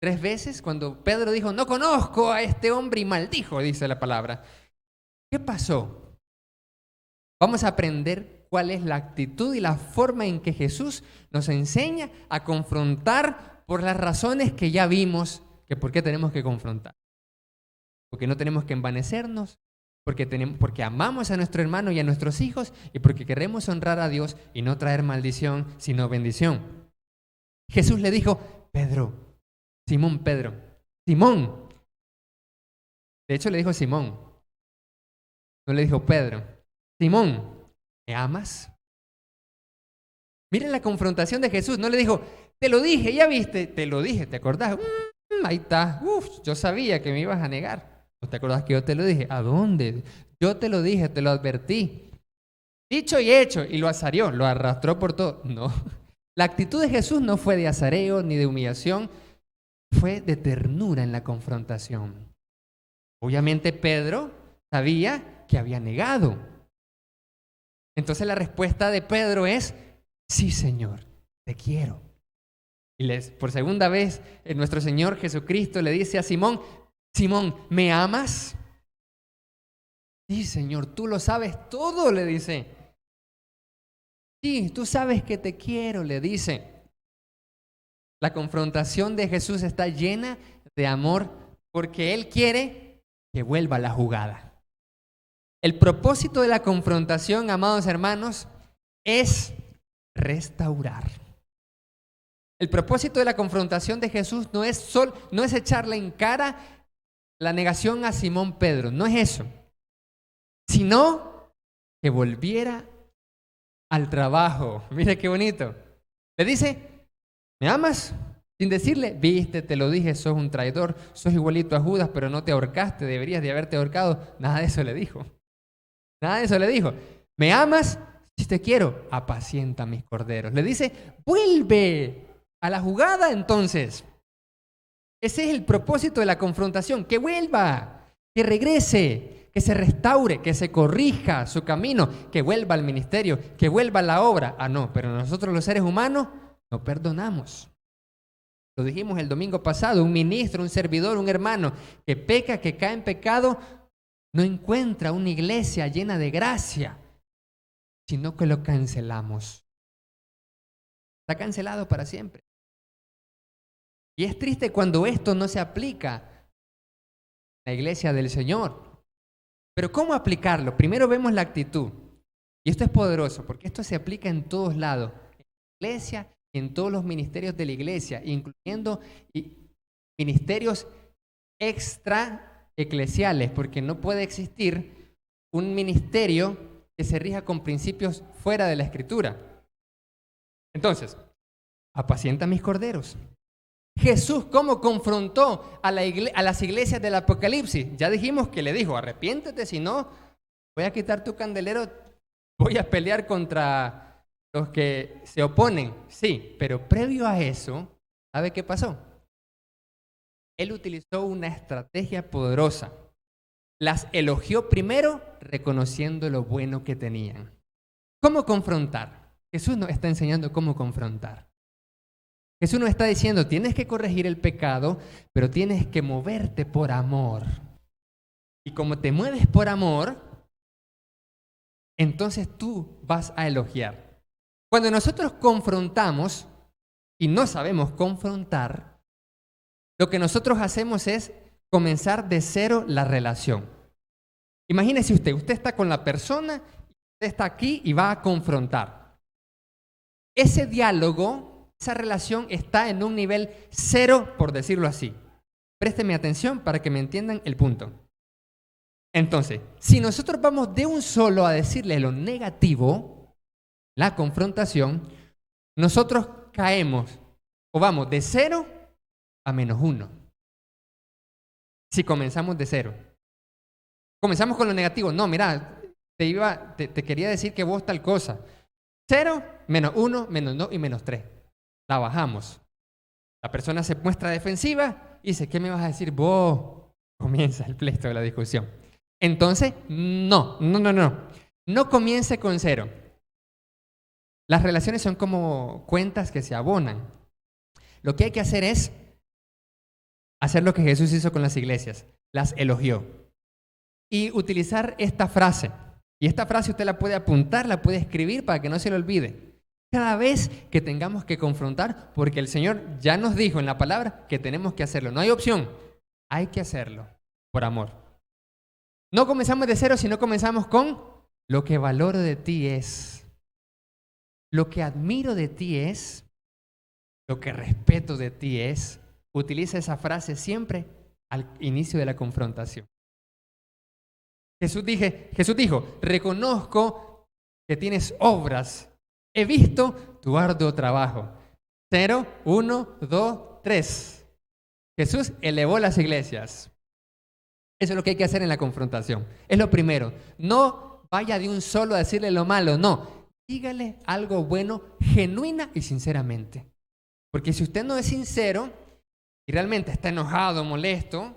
3 veces, cuando Pedro dijo, no conozco a este hombre y maldijo, dice la palabra. ¿Qué pasó? Vamos a aprender cuál es la actitud y la forma en que Jesús nos enseña a confrontar por las razones que ya vimos que por qué tenemos que confrontar. Porque no tenemos que envanecernos, porque amamos a nuestro hermano y a nuestros hijos y porque queremos honrar a Dios y no traer maldición, sino bendición. Jesús le dijo, Simón, de hecho le dijo Simón, no le dijo Pedro, Simón, ¿me amas? Miren la confrontación de Jesús, no le dijo, te lo dije, ya viste, te lo dije, ¿te acordás? Ahí está, yo sabía que me ibas a negar. ¿No te acordás que yo te lo dije? ¿A dónde? Yo te lo dije, te lo advertí. Dicho y hecho, y lo azarió, lo arrastró por todo. No, la actitud de Jesús no fue de azareo ni de humillación, fue de ternura en la confrontación. Obviamente Pedro sabía que había negado. Entonces la respuesta de Pedro es, sí, Señor, te quiero. Y por segunda vez, nuestro Señor Jesucristo le dice a Simón, Simón, ¿me amas? Sí, Señor, tú lo sabes todo, le dice. Sí, tú sabes que te quiero, le dice. La confrontación de Jesús está llena de amor porque Él quiere que vuelva la jugada. El propósito de la confrontación, amados hermanos, es restaurar. El propósito de la confrontación de Jesús no es echarle en cara la negación a Simón Pedro, no es eso, sino que volviera al trabajo. Mire qué bonito. Le dice, ¿me amas? Sin decirle, viste, te lo dije, sos un traidor, sos igualito a Judas, pero no te ahorcaste, deberías de haberte ahorcado. Nada de eso le dijo. Nada de eso le dijo. ¿Me amas? Si te quiero, apacienta mis corderos. Le dice, vuelve a la jugada entonces. Ese es el propósito de la confrontación, que vuelva, que regrese, que se restaure, que se corrija su camino, que vuelva al ministerio, que vuelva a la obra. No, pero nosotros los seres humanos no perdonamos. Lo dijimos el domingo pasado, un ministro, un servidor, un hermano que peca, que cae en pecado, no encuentra una iglesia llena de gracia, sino que lo cancelamos. Está cancelado para siempre. Y es triste cuando esto no se aplica en la iglesia del Señor. Pero ¿cómo aplicarlo? Primero vemos la actitud. Y esto es poderoso porque esto se aplica en todos lados. En la iglesia, en todos los ministerios de la iglesia, incluyendo ministerios extra eclesiales, porque no puede existir un ministerio que se rija con principios fuera de la Escritura. Entonces, apacienta mis corderos. Jesús, ¿cómo confrontó a las iglesias del Apocalipsis? Ya dijimos que le dijo, arrepiéntete, si no, voy a quitar tu candelero, voy a pelear contra los que se oponen. Sí, pero previo a eso, ¿sabe qué pasó? Él utilizó una estrategia poderosa. Las elogió primero, reconociendo lo bueno que tenían. ¿Cómo confrontar? Jesús nos está enseñando cómo confrontar. Jesús nos está diciendo, tienes que corregir el pecado, pero tienes que moverte por amor. Y como te mueves por amor, entonces tú vas a elogiar. Cuando nosotros confrontamos y no sabemos confrontar, lo que nosotros hacemos es comenzar de cero la relación. Imagínese usted está con la persona, usted está aquí y va a confrontar. ese diálogo, esa relación está en un nivel 0, por decirlo así. Présteme atención para que me entiendan el punto. Entonces, si nosotros vamos de un solo a decirle lo negativo, la confrontación, nosotros caemos o vamos de 0 a -1. Si comenzamos de 0. Comenzamos con lo negativo. No, mira, te quería decir que vos tal cosa. 0, -1, -2 y -3. La bajamos. La persona se muestra defensiva y dice, ¿qué me vas a decir vos? Comienza el pleito de la discusión. Entonces, no comience con 0. Las relaciones son como cuentas que se abonan. Lo que hay que hacer es hacer lo que Jesús hizo con las iglesias. Las elogió. Y utilizar esta frase. Y esta frase usted la puede apuntar, la puede escribir para que no se le olvide. Cada vez que tengamos que confrontar, porque el Señor ya nos dijo en la palabra que tenemos que hacerlo. No hay opción. Hay que hacerlo por amor. No comenzamos de 0, sino comenzamos con lo que valoro de ti es. Lo que admiro de ti es. Lo que respeto de ti es. Utiliza esa frase siempre al inicio de la confrontación. Jesús dijo, reconozco que tienes obras. He visto tu arduo trabajo. 0, 1, 2, 3. Jesús elevó las iglesias. Eso es lo que hay que hacer en la confrontación. Es lo primero. No vaya de un solo a decirle lo malo, no. Dígale algo bueno, genuina y sinceramente. Porque si usted no es sincero y realmente está enojado, molesto,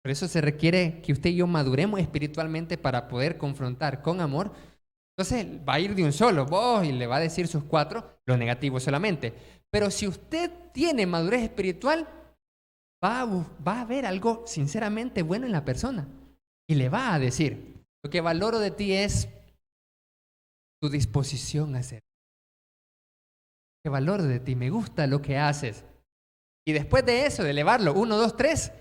por eso se requiere que usted y yo maduremos espiritualmente para poder confrontar con amor. Entonces va a ir de un solo, y le va a decir sus 4, lo negativo solamente. Pero si usted tiene madurez espiritual, va a ver algo sinceramente bueno en la persona. Y le va a decir, lo que valoro de ti es tu disposición a hacer. Lo que valoro de ti, me gusta lo que haces. Y después de eso, de elevarlo, 1, 2, 3,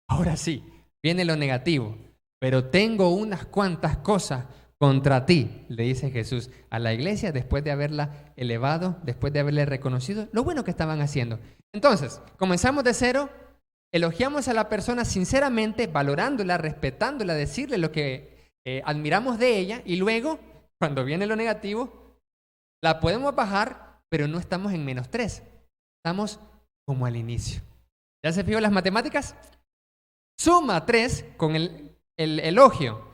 ahora sí, viene lo negativo. Pero tengo unas cuantas cosas contra ti, le dice Jesús a la iglesia después de haberla elevado, después de haberle reconocido lo bueno que estaban haciendo. Entonces, comenzamos de 0, elogiamos a la persona sinceramente, valorándola, respetándola, decirle lo que admiramos de ella y luego, cuando viene lo negativo, la podemos bajar, pero no estamos en -3, estamos como al inicio. ¿Ya se fijó las matemáticas? Suma 3 con el elogio.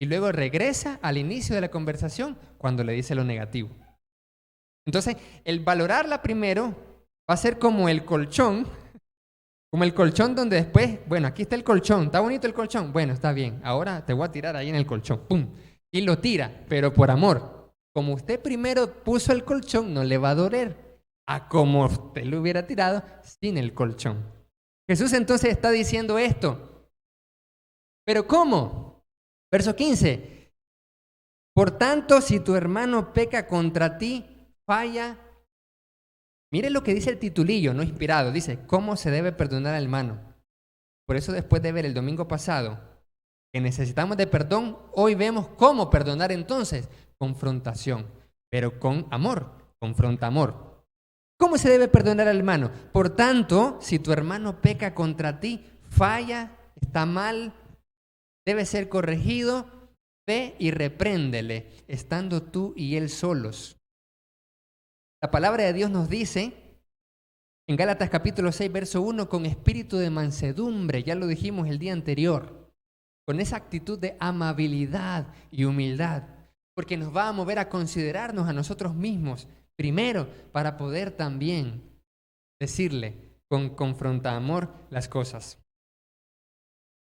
Y luego regresa al inicio de la conversación cuando le dice lo negativo. Entonces, el valorarla primero va a ser como el colchón donde después, bueno, aquí está el colchón, ¿está bonito el colchón? Bueno, está bien, ahora te voy a tirar ahí en el colchón, ¡pum! Y lo tira, pero por amor. Como usted primero puso el colchón, no le va a doler a como usted lo hubiera tirado sin el colchón. Jesús entonces está diciendo esto. ¿Pero cómo? Verso 15. Por tanto, si tu hermano peca contra ti, falla. Mire lo que dice el titulillo, no inspirado. Dice, ¿cómo se debe perdonar al hermano? Por eso después de ver el domingo pasado que necesitamos de perdón, hoy vemos cómo perdonar entonces. Confrontación, pero con amor. Confronta amor. ¿Cómo se debe perdonar al hermano? Por tanto, si tu hermano peca contra ti, falla, está mal, debe ser corregido, ve y repréndele, estando tú y él solos. La palabra de Dios nos dice, en Gálatas capítulo 6, verso 1, con espíritu de mansedumbre, ya lo dijimos el día anterior, con esa actitud de amabilidad y humildad, porque nos va a mover a considerarnos a nosotros mismos primero para poder también decirle con confronta amor las cosas.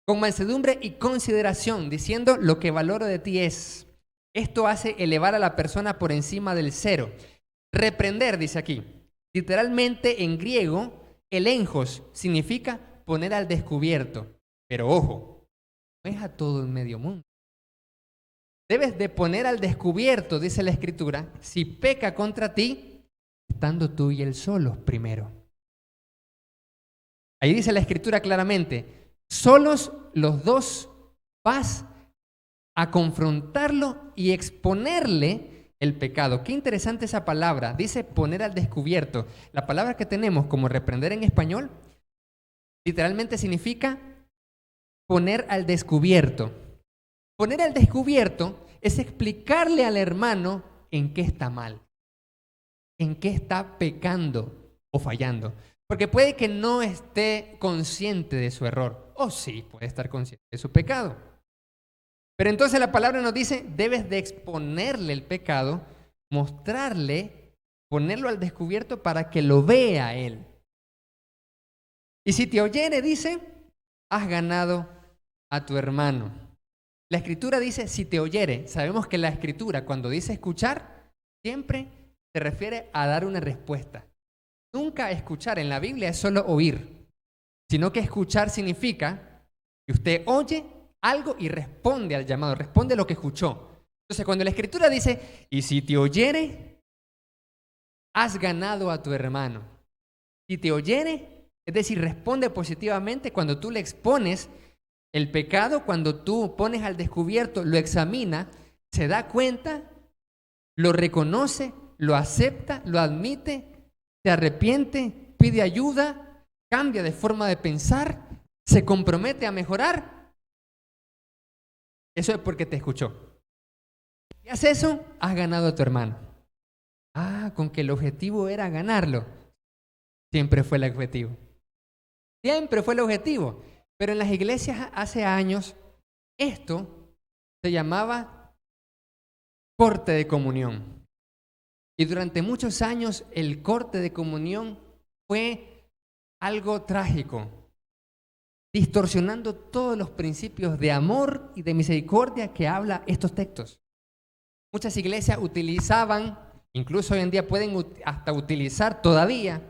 Con mansedumbre y consideración, diciendo lo que valoro de ti es. Esto hace elevar a la persona por encima del 0. Reprender, dice aquí. Literalmente en griego, elenjos significa poner al descubierto. Pero ojo, no es a todo el medio mundo. Debes de poner al descubierto, dice la Escritura, si peca contra ti, estando tú y él solos primero. Ahí dice la Escritura claramente, solos los dos vas a confrontarlo y exponerle el pecado. Qué interesante esa palabra. Dice poner al descubierto. La palabra que tenemos como reprender en español literalmente significa poner al descubierto. Poner al descubierto es explicarle al hermano en qué está mal, en qué está pecando o fallando. Porque puede que no esté consciente de su error, o sí, puede estar consciente de su pecado. Pero entonces la palabra nos dice, debes de exponerle el pecado, mostrarle, ponerlo al descubierto para que lo vea él. Y si te oyere, dice, has ganado a tu hermano. La Escritura dice, si te oyere. Sabemos que la Escritura, cuando dice escuchar, siempre se refiere a dar una respuesta. Nunca escuchar en la Biblia es solo oír, sino que escuchar significa que usted oye algo y responde al llamado, responde lo que escuchó. Entonces, cuando la Escritura dice, y si te oyere, has ganado a tu hermano. Si te oyere, es decir, responde positivamente cuando tú le expones el pecado, cuando tú pones al descubierto, lo examina, se da cuenta, lo reconoce, lo acepta, lo admite, se arrepiente, pide ayuda, cambia de forma de pensar, se compromete a mejorar. Eso es porque te escuchó. Si haces eso, has ganado a tu hermano. Con que el objetivo era ganarlo. Siempre fue el objetivo. Siempre fue el objetivo. Pero en las iglesias hace años, esto se llamaba corte de comunión. Y durante muchos años el corte de comunión fue algo trágico, distorsionando todos los principios de amor y de misericordia que habla estos textos. Muchas iglesias utilizaban, incluso hoy en día pueden hasta utilizar todavía,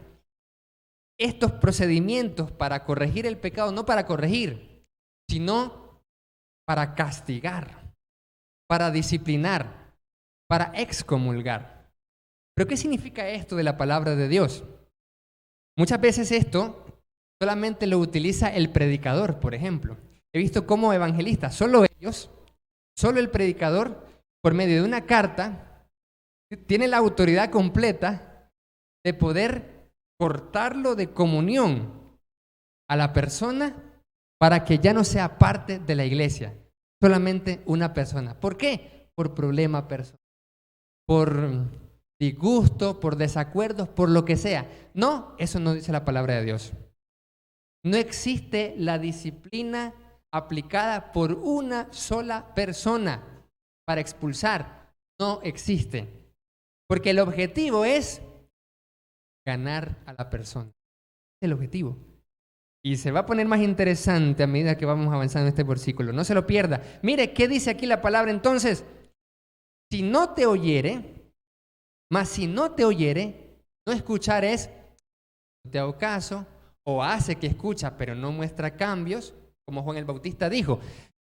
estos procedimientos para corregir el pecado, no para corregir, sino para castigar, para disciplinar, para excomulgar. ¿Pero qué significa esto de la palabra de Dios? Muchas veces esto solamente lo utiliza el predicador, por ejemplo. He visto cómo evangelistas, solo ellos, solo el predicador, por medio de una carta, tiene la autoridad completa de poder cortarlo de comunión a la persona para que ya no sea parte de la iglesia, solamente una persona. ¿Por qué? Por problema personal, por disgusto, por desacuerdos, por lo que sea. No, eso no dice la palabra de Dios. No existe la disciplina aplicada por una sola persona para expulsar. No existe. Porque el objetivo es ganar a la persona. Es el objetivo. Y se va a poner más interesante a medida que vamos avanzando en este versículo. No se lo pierda. Mire, ¿qué dice aquí la palabra entonces? Si no te oyere, mas si no te oyere, no escuchar es, no te hago caso, o hace que escucha, pero no muestra cambios, como Juan el Bautista dijo,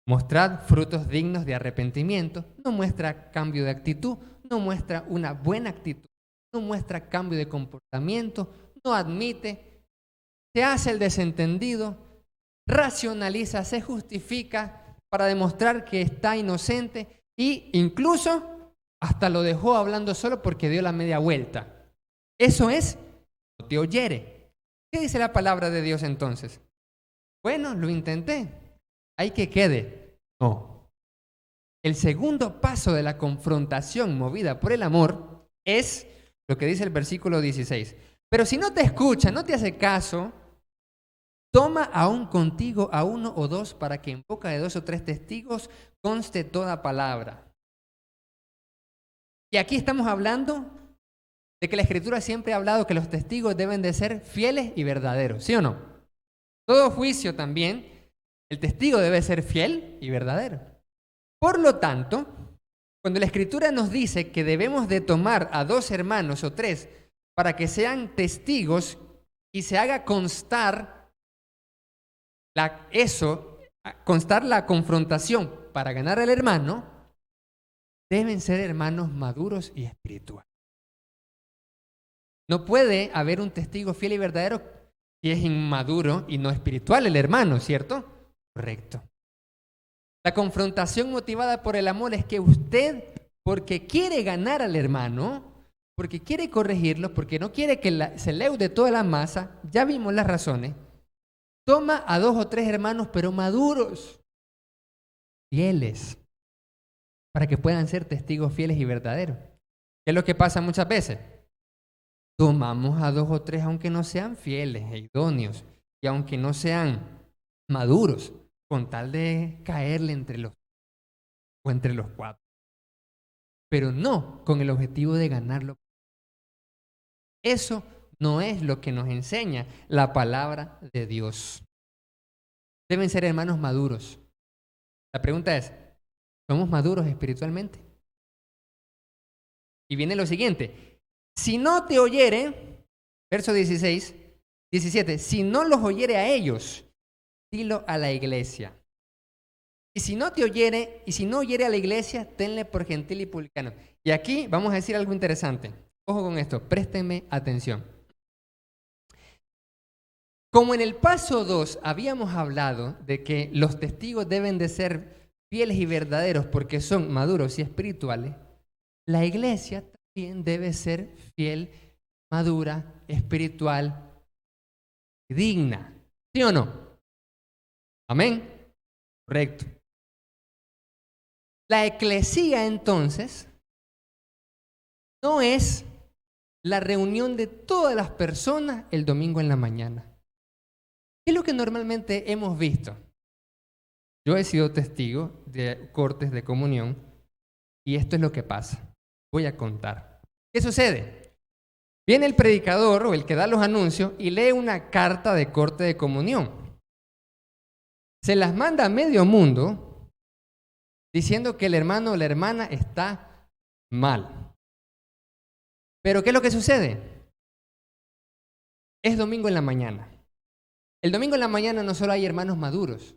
mostrad frutos dignos de arrepentimiento, no muestra cambio de actitud, no muestra una buena actitud, no muestra cambio de comportamiento, no admite, se hace el desentendido, racionaliza, se justifica para demostrar que está inocente e incluso hasta lo dejó hablando solo porque dio la media vuelta. Eso es, no te oyere. ¿Qué dice la palabra de Dios entonces? Bueno, lo intenté. Hay que quede. No. El segundo paso de la confrontación movida por el amor es lo que dice el versículo 16. Pero si no te escucha, no te hace caso, toma aún contigo a uno o dos para que en boca de 2 o 3 testigos conste toda palabra. Y aquí estamos hablando de que la Escritura siempre ha hablado que los testigos deben de ser fieles y verdaderos, ¿sí o no? Todo juicio también, el testigo debe ser fiel y verdadero. Por lo tanto, cuando la Escritura nos dice que debemos de tomar a 2 hermanos o 3 para que sean testigos y se haga constar constar la confrontación para ganar al hermano, deben ser hermanos maduros y espirituales. No puede haber un testigo fiel y verdadero si es inmaduro y no espiritual el hermano, ¿cierto? Correcto. La confrontación motivada por el amor es que usted porque quiere ganar al hermano, porque quiere corregirlo, porque no quiere que se leude toda la masa, ya vimos las razones, toma a 2 o 3 hermanos, pero maduros, fieles, para que puedan ser testigos fieles y verdaderos. ¿Qué es lo que pasa muchas veces? Tomamos a 2 o 3 aunque no sean fieles e idóneos y aunque no sean maduros, con tal de caerle entre los 4. Pero no con el objetivo de ganarlo. Eso no es lo que nos enseña la palabra de Dios. Deben ser hermanos maduros. La pregunta es, ¿somos maduros espiritualmente? Y viene lo siguiente, si no te oyere, verso 17, si no los oyere a ellos, dilo a la iglesia. Y si no te oyere, y si no oyere a la iglesia, tenle por gentil y publicano. Y aquí vamos a decir algo interesante. Ojo con esto, préstenme atención. Como en el paso 2 habíamos hablado de que los testigos deben de ser fieles y verdaderos porque son maduros y espirituales, la iglesia también debe ser fiel, madura, espiritual y digna. ¿Sí o no? Amén. Correcto. La eclesía entonces no es la reunión de todas las personas el domingo en la mañana. ¿Qué es lo que normalmente hemos visto? Yo he sido testigo de cortes de comunión y esto es lo que pasa. Voy a contar. ¿Qué sucede? Viene el predicador o el que da los anuncios y lee una carta de corte de comunión. Se las manda a medio mundo diciendo que el hermano o la hermana está mal. Pero ¿qué es lo que sucede? Es domingo en la mañana. El domingo en la mañana no solo hay hermanos maduros,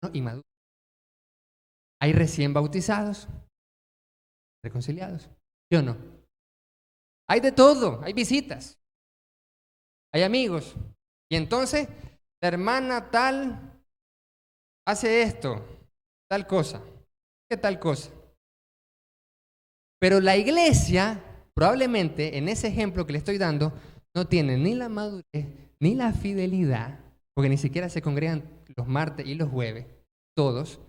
no, inmaduros. Hay recién bautizados, reconciliados, ¿sí o no? Hay de todo, hay visitas, hay amigos. Y entonces la hermana tal hace esto, tal cosa. ¿Qué tal cosa? Pero la iglesia, probablemente en ese ejemplo que le estoy dando, no tiene ni la madurez, ni la fidelidad, porque ni siquiera se congregan los martes y los jueves, todos.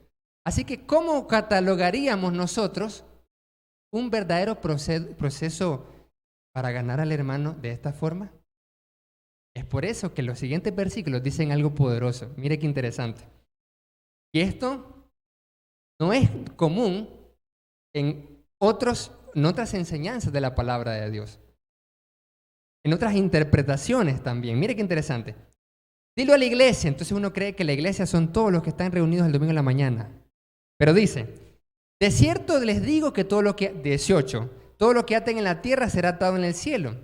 Así que, ¿cómo catalogaríamos nosotros un verdadero proceso para ganar al hermano de esta forma? Es por eso que los siguientes versículos dicen algo poderoso. Mire qué interesante. Y esto no es común en otras enseñanzas de la palabra de Dios. En otras interpretaciones también. Mire qué interesante. Dilo a la iglesia. Entonces uno cree que la iglesia son todos los que están reunidos el domingo en la mañana. Pero dice, de cierto les digo que todo lo que aten en la tierra será atado en el cielo.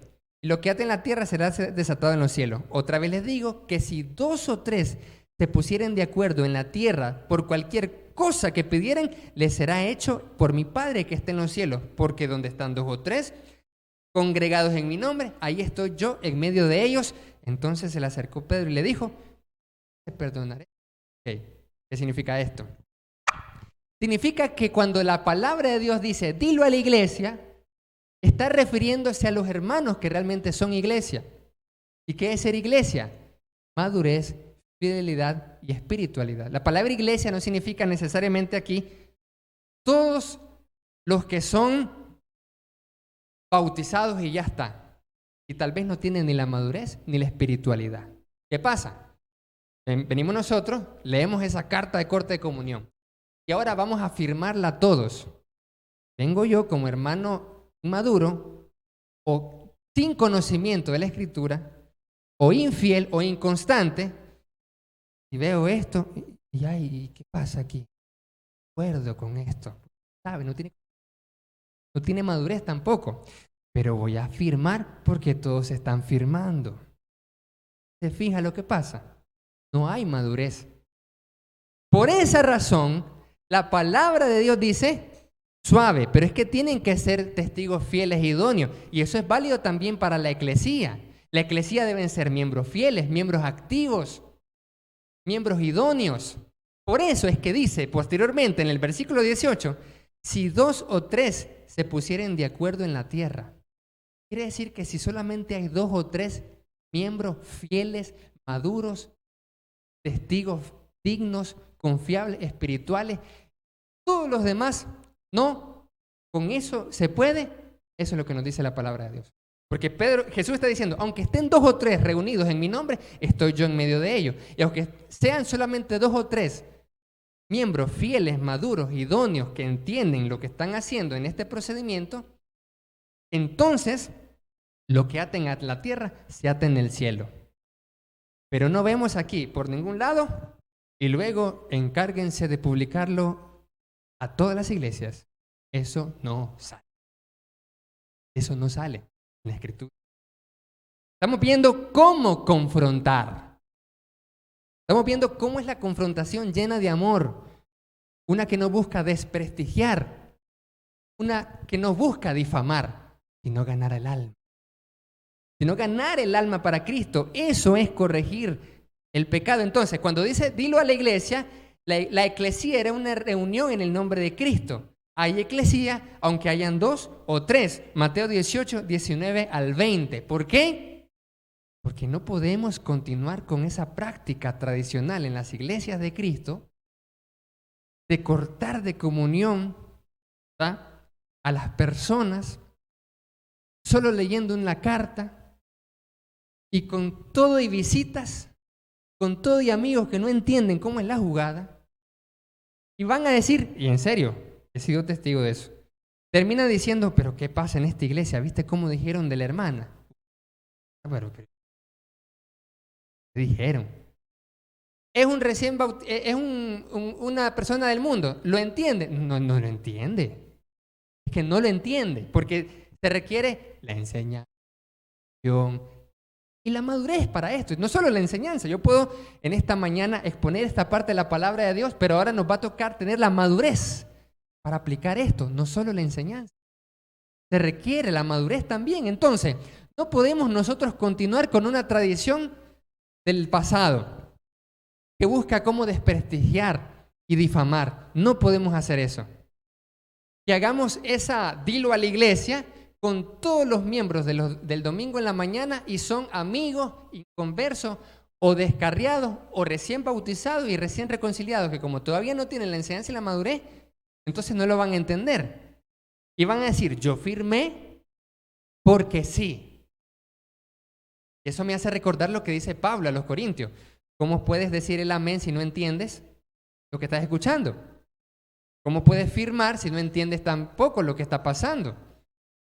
Y lo que aten en la tierra será desatado en los cielos. Otra vez les digo que si 2 o 3 se pusieren de acuerdo en la tierra por cualquier cosa que pidieran, les será hecho por mi Padre que está en los cielos. Porque donde están 2 o 3 congregados en mi nombre, ahí estoy yo en medio de ellos. Entonces se le acercó Pedro y le dijo, te perdonaré. Okay. ¿Qué significa esto? Significa que cuando la palabra de Dios dice, dilo a la iglesia, está refiriéndose a los hermanos que realmente son iglesia. ¿Y qué es ser iglesia? Madurez, fidelidad y espiritualidad. La palabra iglesia no significa necesariamente aquí todos los que son bautizados y ya está. Y tal vez no tienen ni la madurez ni la espiritualidad. ¿Qué pasa? Venimos nosotros, leemos esa carta de corte de comunión y ahora vamos a firmarla todos. Vengo yo como hermano inmaduro o sin conocimiento de la Escritura o infiel o inconstante y veo esto y ay, ¿qué pasa aquí? Acuerdo con esto. ¿Sabe? No tiene madurez tampoco. Pero voy a firmar porque todos están firmando. ¿Se fija lo que pasa? No hay madurez. Por esa razón, la palabra de Dios dice, suave, pero es que tienen que ser testigos fieles e idóneos. Y eso es válido también para la eclesía. La eclesía deben ser miembros fieles, miembros activos, miembros idóneos. Por eso es que dice posteriormente en el versículo 18, si 2 o 3 se pusieren de acuerdo en la tierra. Quiere decir que si solamente hay 2 o 3 miembros fieles, maduros, testigos dignos, confiables, espirituales, todos los demás no, con eso se puede. Eso es lo que nos dice la palabra de Dios. Porque Jesús está diciendo, aunque estén 2 o 3 reunidos en mi nombre, estoy yo en medio de ellos. Y aunque sean solamente 2 o 3 miembros fieles, maduros, idóneos, que entienden lo que están haciendo en este procedimiento, entonces lo que aten a la tierra se ata en el cielo. Pero no vemos aquí por ningún lado, y luego encárguense de publicarlo a todas las iglesias. Eso no sale. Eso no sale en la Escritura. Estamos viendo cómo confrontar. Estamos viendo cómo es la confrontación llena de amor. Una que no busca desprestigiar. Una que no busca difamar, sino ganar el alma. Sino ganar el alma para Cristo. Eso es corregir el pecado. Entonces, cuando dice, dilo a la iglesia, la eclesía era una reunión en el nombre de Cristo. Hay eclesía, aunque hayan 2 o 3. Mateo 18, 19 al 20. ¿Por qué? Porque no podemos continuar con esa práctica tradicional en las iglesias de Cristo de cortar de comunión, ¿verdad?, a las personas solo leyendo una carta y con todo y visitas, con todo y amigos que no entienden cómo es la jugada, y van a decir, y en serio, he sido testigo de eso, termina diciendo, pero ¿qué pasa en esta iglesia? ¿Viste cómo dijeron de la hermana? Pero ¿qué dijeron? Es un recién es una persona del mundo, ¿lo entiende? No, no lo entiende. Es que no lo entiende, porque se requiere la enseñanza y la madurez para esto. No solo la enseñanza. Yo puedo en esta mañana exponer esta parte de la palabra de Dios, pero ahora nos va a tocar tener la madurez para aplicar esto, no solo la enseñanza. Se requiere la madurez también. Entonces, no podemos nosotros continuar con una tradición del pasado que busca cómo desprestigiar y difamar. No podemos hacer eso. Que hagamos dilo a la iglesia con todos los miembros del domingo en la mañana y son amigos, inconversos o descarriados o recién bautizados y recién reconciliados, que como todavía no tienen la enseñanza y la madurez, entonces no lo van a entender. Y van a decir, yo firmé porque sí. Eso me hace recordar lo que dice Pablo a los Corintios. ¿Cómo puedes decir el amén si no entiendes lo que estás escuchando? ¿Cómo puedes firmar si no entiendes tampoco lo que está pasando?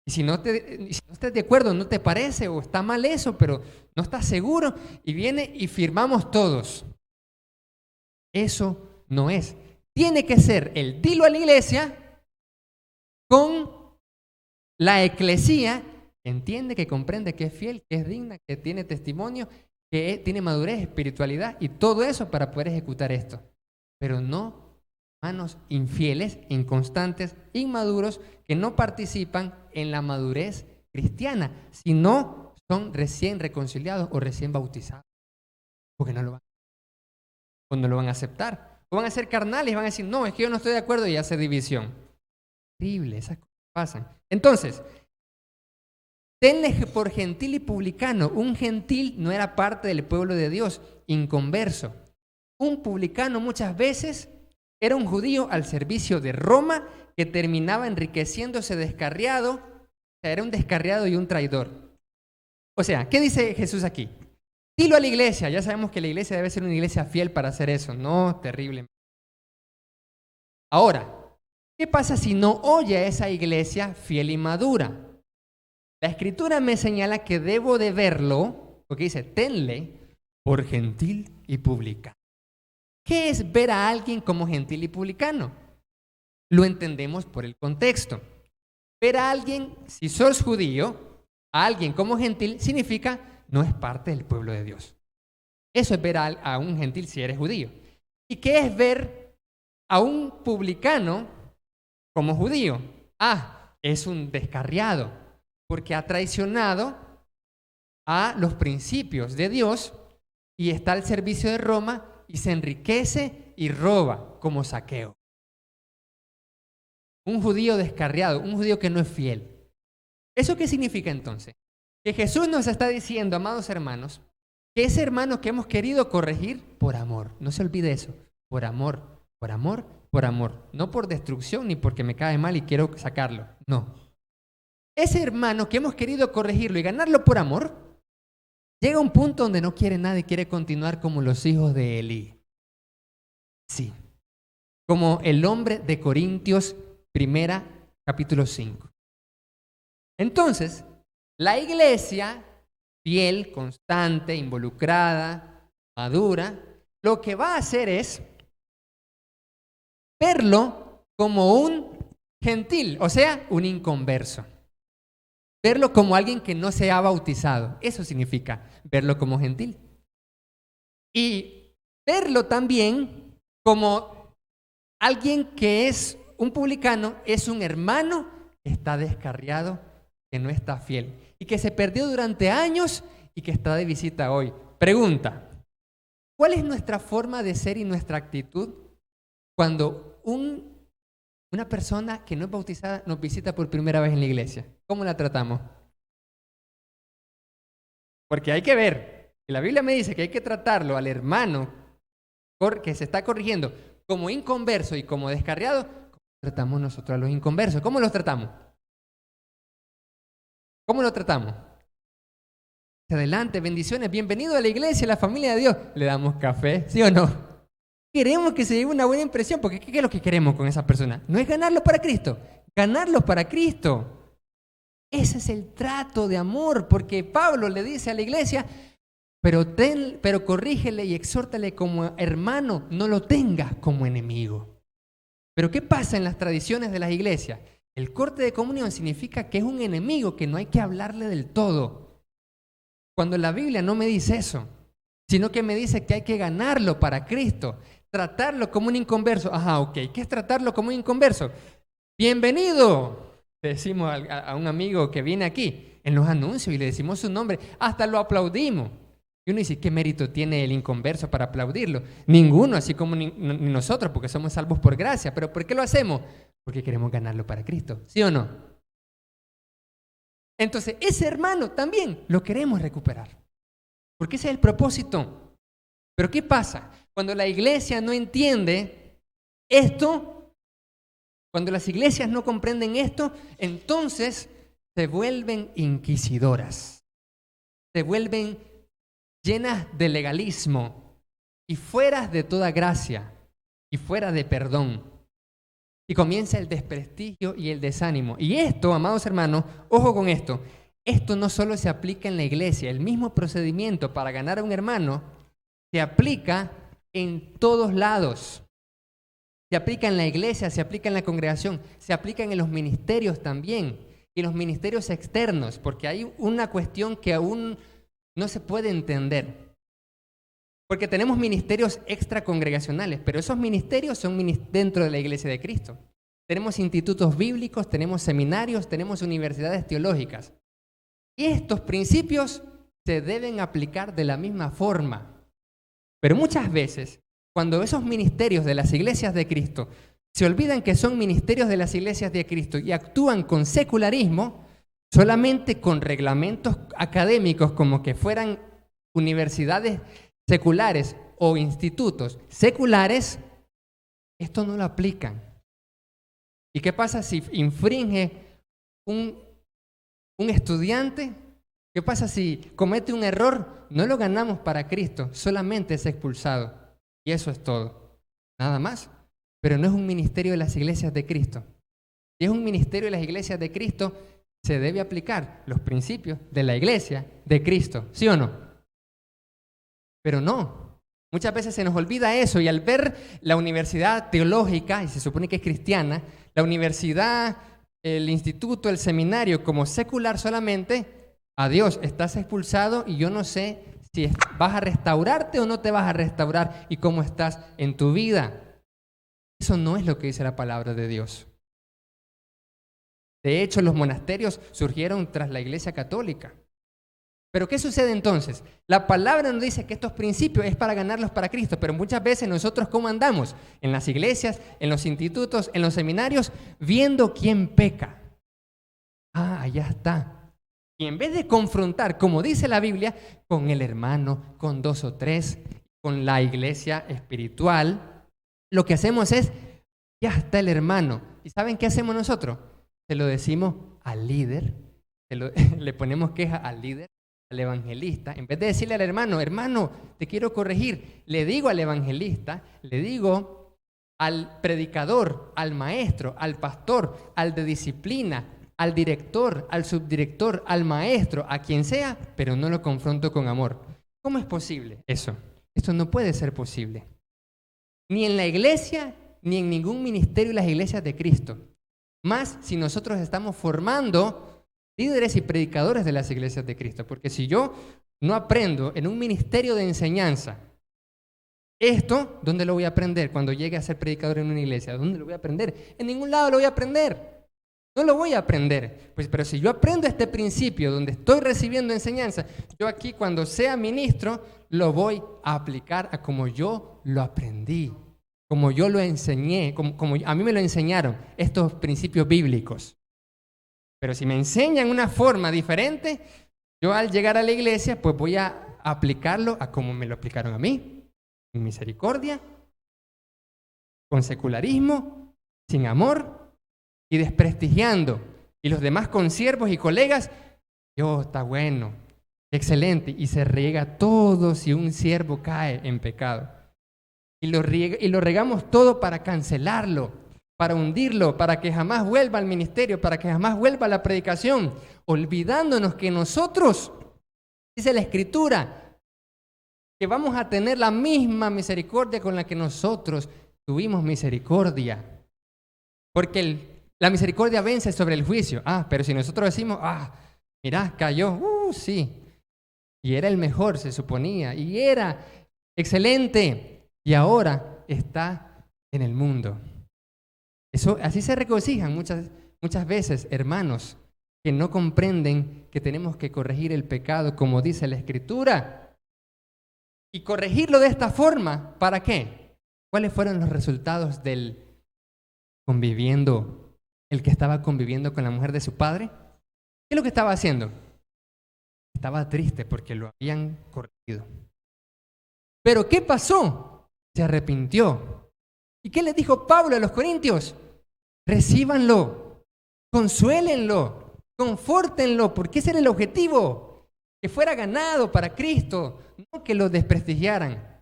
Y si no estás de acuerdo, no te parece o está mal eso, pero no estás seguro y viene y firmamos todos. Eso no es. Tiene que ser el dilo a la iglesia con la eclesía que entiende, que comprende, que es fiel, que es digna, que tiene testimonio, que tiene madurez, espiritualidad y todo eso para poder ejecutar esto. Pero no hermanos infieles, inconstantes, inmaduros, que no participan en la madurez cristiana, sino son recién reconciliados o recién bautizados. Porque no lo van, o no lo van a aceptar. O van a ser carnales y van a decir, no, es que yo no estoy de acuerdo y hace división. Terrible, esas cosas pasan. Entonces, tenle por gentil y publicano. Un gentil no era parte del pueblo de Dios, inconverso. Un publicano muchas veces era un judío al servicio de Roma que terminaba enriqueciéndose descarriado. O sea, era un descarriado y un traidor. O sea, ¿qué dice Jesús aquí? Dilo a la iglesia. Ya sabemos que la iglesia debe ser una iglesia fiel para hacer eso. No, terrible. Ahora, ¿qué pasa si no oye a esa iglesia fiel y madura? La Escritura me señala que debo de verlo, porque dice, tenle por gentil y publicano. ¿Qué es ver a alguien como gentil y publicano? Lo entendemos por el contexto. Ver a alguien, si sos judío, a alguien como gentil, significa no es parte del pueblo de Dios. Eso es ver a un gentil si eres judío. ¿Y qué es ver a un publicano como judío? Es un descarriado, porque ha traicionado a los principios de Dios y está al servicio de Roma y se enriquece y roba como Zaqueo. un judío descarriado, un judío que no es fiel. ¿Eso qué significa entonces? Que Jesús nos está diciendo, amados hermanos, que ese hermano que hemos querido corregir por amor. No se olvide eso, por amor, por amor, por amor. No por destrucción ni porque me cae mal y quiero sacarlo. No. Ese hermano que hemos querido corregirlo y ganarlo por amor, llega a un punto donde no quiere nada y quiere continuar como los hijos de Elí. Sí. Como el hombre de Corintios, capítulo 5. Entonces, la iglesia, fiel, constante, involucrada, madura, lo que va a hacer es verlo como un gentil, o sea, un inconverso. Verlo como alguien que no se ha bautizado. Eso significa verlo como gentil. Y verlo también como alguien que es un publicano, es un hermano que está descarriado, que no está fiel y que se perdió durante años y que está de visita hoy. Pregunta, ¿cuál es nuestra forma de ser y nuestra actitud cuando una persona que no es bautizada nos visita por primera vez en la iglesia? ¿Cómo la tratamos? Porque hay que ver, la Biblia me dice que hay que tratarlo al hermano que se está corrigiendo como inconverso y como descarriado. ¿Cómo tratamos nosotros a los inconversos? ¿Cómo los tratamos? ¿Cómo lo tratamos? Adelante, bendiciones, bienvenido a la iglesia, a la familia de Dios. Le damos café, ¿sí o no? Queremos que se lleve una buena impresión, porque ¿qué es lo que queremos con esa persona? No es ganarlo para Cristo, ganarlos para Cristo. Ese es el trato de amor, porque Pablo le dice a la iglesia, pero corrígele y exhórtale como hermano, no lo tengas como enemigo. Pero ¿qué pasa en las tradiciones de las iglesias? El corte de comunión significa que es un enemigo que no hay que hablarle del todo. Cuando la Biblia no me dice eso, sino que me dice que hay que ganarlo para Cristo, tratarlo como un inconverso. Ajá, ok, ¿qué es tratarlo como un inconverso? Bienvenido, le decimos a un amigo que viene aquí en los anuncios y le decimos su nombre, hasta lo aplaudimos. Y uno dice, ¿qué mérito tiene el inconverso para aplaudirlo? Ninguno, así como ni nosotros, porque somos salvos por gracia. ¿Pero por qué lo hacemos? Porque queremos ganarlo para Cristo, ¿sí o no? Entonces, ese hermano también lo queremos recuperar, porque ese es el propósito. Pero ¿qué pasa? Cuando la iglesia no entiende esto, cuando las iglesias no comprenden esto, entonces se vuelven inquisidoras, se vuelven llenas de legalismo y fuera de toda gracia y fuera de perdón. Y comienza el desprestigio y el desánimo. Y esto, amados hermanos, ojo con esto, esto no solo se aplica en la iglesia, el mismo procedimiento para ganar a un hermano se aplica en todos lados. Se aplica en la iglesia, se aplica en la congregación, se aplica en los ministerios también, y en los ministerios externos, porque hay una cuestión que aún no se puede entender. Porque tenemos ministerios extracongregacionales, pero esos ministerios son dentro de la iglesia de Cristo. Tenemos institutos bíblicos, tenemos seminarios, tenemos universidades teológicas. Y estos principios se deben aplicar de la misma forma. Pero muchas veces, cuando esos ministerios de las iglesias de Cristo se olvidan que son ministerios de las iglesias de Cristo y actúan con secularismo, solamente con reglamentos académicos como que fueran universidades seculares o institutos seculares, esto no lo aplican. ¿Y qué pasa si infringe un estudiante? ¿Qué pasa si comete un error? No lo ganamos para Cristo, solamente es expulsado. Y eso es todo. Nada más. Pero no es un ministerio de las iglesias de Cristo. Si es un ministerio de las iglesias de Cristo, se debe aplicar los principios de la iglesia de Cristo. ¿Sí o no? Pero no, muchas veces se nos olvida eso y al ver la universidad teológica, y se supone que es cristiana, la universidad, el instituto, el seminario como secular solamente, adiós, estás expulsado y yo no sé si vas a restaurarte o no te vas a restaurar y cómo estás en tu vida. Eso no es lo que dice la palabra de Dios. De hecho, los monasterios surgieron tras la Iglesia Católica. Pero ¿qué sucede entonces? La palabra nos dice que estos principios es para ganarlos para Cristo, pero muchas veces nosotros ¿cómo andamos? En las iglesias, en los institutos, en los seminarios, viendo quién peca. Ah, allá está. Y en vez de confrontar, como dice la Biblia, con el hermano, con 2 o 3, con la iglesia espiritual, lo que hacemos es, ya está el hermano. ¿Y saben qué hacemos nosotros? Se lo decimos al líder, le ponemos queja al líder, al evangelista. En vez de decirle al hermano, hermano, te quiero corregir, le digo al evangelista, le digo al predicador, al maestro, al pastor, al de disciplina, al director, al subdirector, al maestro, a quien sea, pero no lo confronto con amor. ¿Cómo es posible eso? Esto no puede ser posible. Ni en la iglesia, ni en ningún ministerio de las iglesias de Cristo. Más si nosotros estamos formando líderes y predicadores de las iglesias de Cristo. Porque si yo no aprendo en un ministerio de enseñanza, esto, ¿dónde lo voy a aprender cuando llegue a ser predicador en una iglesia? ¿Dónde lo voy a aprender? En ningún lado lo voy a aprender. No lo voy a aprender. Pues, pero si yo aprendo este principio donde estoy recibiendo enseñanza, yo aquí cuando sea ministro lo voy a aplicar a como yo lo aprendí, como yo lo enseñé, como a mí me lo enseñaron, estos principios bíblicos. Pero si me enseñan una forma diferente, yo al llegar a la iglesia, pues voy a aplicarlo a como me lo aplicaron a mí, sin misericordia, con secularismo, sin amor y desprestigiando. Y los demás consiervos y colegas, está bueno, excelente, y se riega todo si un siervo cae en pecado. Y lo regamos todo para cancelarlo, para hundirlo, para que jamás vuelva al ministerio, para que jamás vuelva a la predicación, olvidándonos que nosotros, dice la Escritura, que vamos a tener la misma misericordia con la que nosotros tuvimos misericordia. Porque la misericordia vence sobre el juicio. Pero si nosotros decimos, mirá, cayó, sí, y era el mejor, se suponía, y era excelente, y ahora está en el mundo. Así se regocijan muchas veces, hermanos, que no comprenden que tenemos que corregir el pecado como dice la Escritura. Y corregirlo de esta forma, ¿para qué? ¿Cuáles fueron los resultados el que estaba conviviendo con la mujer de su padre? ¿Qué es lo que estaba haciendo? Estaba triste porque lo habían corregido. ¿Pero qué pasó? Se arrepintió. ¿Y qué les dijo Pablo a los corintios? Recíbanlo, consuélenlo, confórtenlo, porque ese era el objetivo, que fuera ganado para Cristo, no que lo desprestigiaran,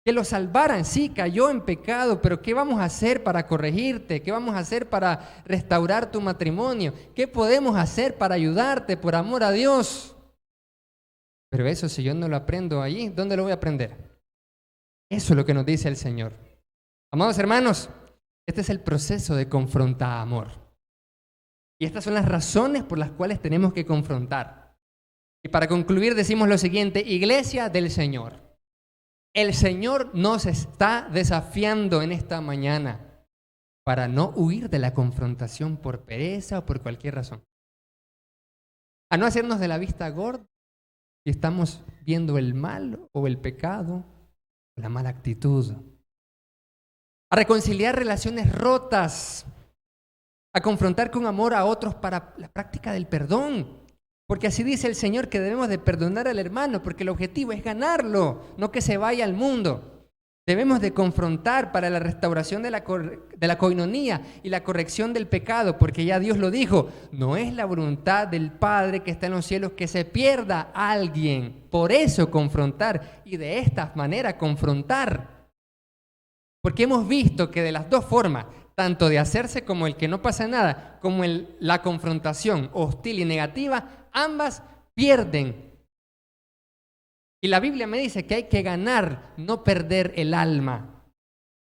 que lo salvaran. Sí, cayó en pecado, pero ¿qué vamos a hacer para corregirte? ¿Qué vamos a hacer para restaurar tu matrimonio? ¿Qué podemos hacer para ayudarte por amor a Dios? Pero eso, si yo no lo aprendo allí, ¿dónde lo voy a aprender? Eso es lo que nos dice el Señor. Amados hermanos, este es el proceso de confrontar amor. Y estas son las razones por las cuales tenemos que confrontar. Y para concluir decimos lo siguiente: Iglesia del Señor, el Señor nos está desafiando en esta mañana para no huir de la confrontación por pereza o por cualquier razón. A no hacernos de la vista gorda si estamos viendo el mal o el pecado o la mala actitud. A reconciliar relaciones rotas, a confrontar con amor a otros para la práctica del perdón, porque así dice el Señor que debemos de perdonar al hermano, porque el objetivo es ganarlo, no que se vaya al mundo. Debemos de confrontar para la restauración de la coinonía y la corrección del pecado, porque ya Dios lo dijo, no es la voluntad del Padre que está en los cielos que se pierda alguien. Por eso confrontar, y de esta manera confrontar. Porque hemos visto que de las dos formas, tanto de hacerse como el que no pasa nada, como la confrontación hostil y negativa, ambas pierden. Y la Biblia me dice que hay que ganar, no perder el alma.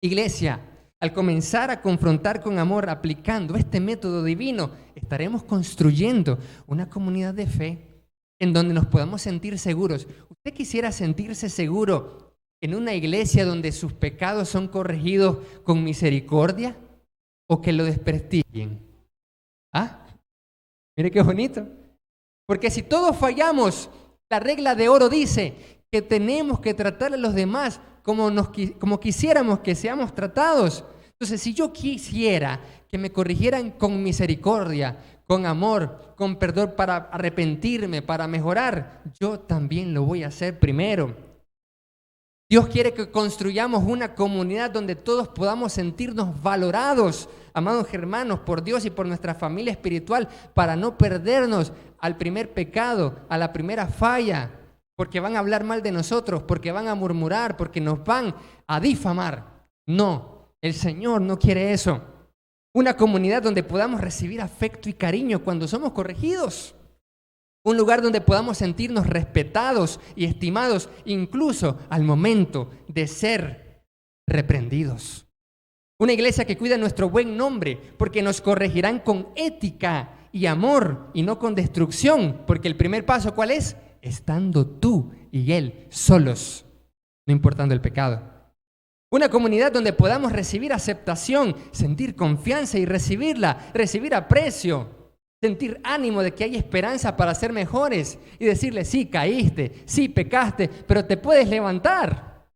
Iglesia, al comenzar a confrontar con amor aplicando este método divino, estaremos construyendo una comunidad de fe en donde nos podamos sentir seguros. ¿Usted quisiera sentirse seguro en una iglesia donde sus pecados son corregidos con misericordia o que lo desprestigien? Mire qué bonito. Porque si todos fallamos La regla de oro dice que tenemos que tratar a los demás como quisiéramos que seamos tratados. Entonces, si yo quisiera que me corrigieran con misericordia, con amor, con perdón para arrepentirme, para mejorar, yo también lo voy a hacer primero. Dios quiere que construyamos una comunidad donde todos podamos sentirnos valorados, amados hermanos, por Dios y por nuestra familia espiritual, para no perdernos al primer pecado, a la primera falla, porque van a hablar mal de nosotros, porque van a murmurar, porque nos van a difamar. No, el Señor no quiere eso. Una comunidad donde podamos recibir afecto y cariño cuando somos corregidos. Un lugar donde podamos sentirnos respetados y estimados, incluso al momento de ser reprendidos. Una iglesia que cuida nuestro buen nombre, porque nos corregirán con ética y amor y no con destrucción, porque el primer paso, ¿cuál es? Estando tú y Él solos, no importando el pecado. Una comunidad donde podamos recibir aceptación, sentir confianza y recibirla, recibir aprecio, sentir ánimo de que hay esperanza para ser mejores y decirle, sí, caíste, sí, pecaste, pero te puedes levantar.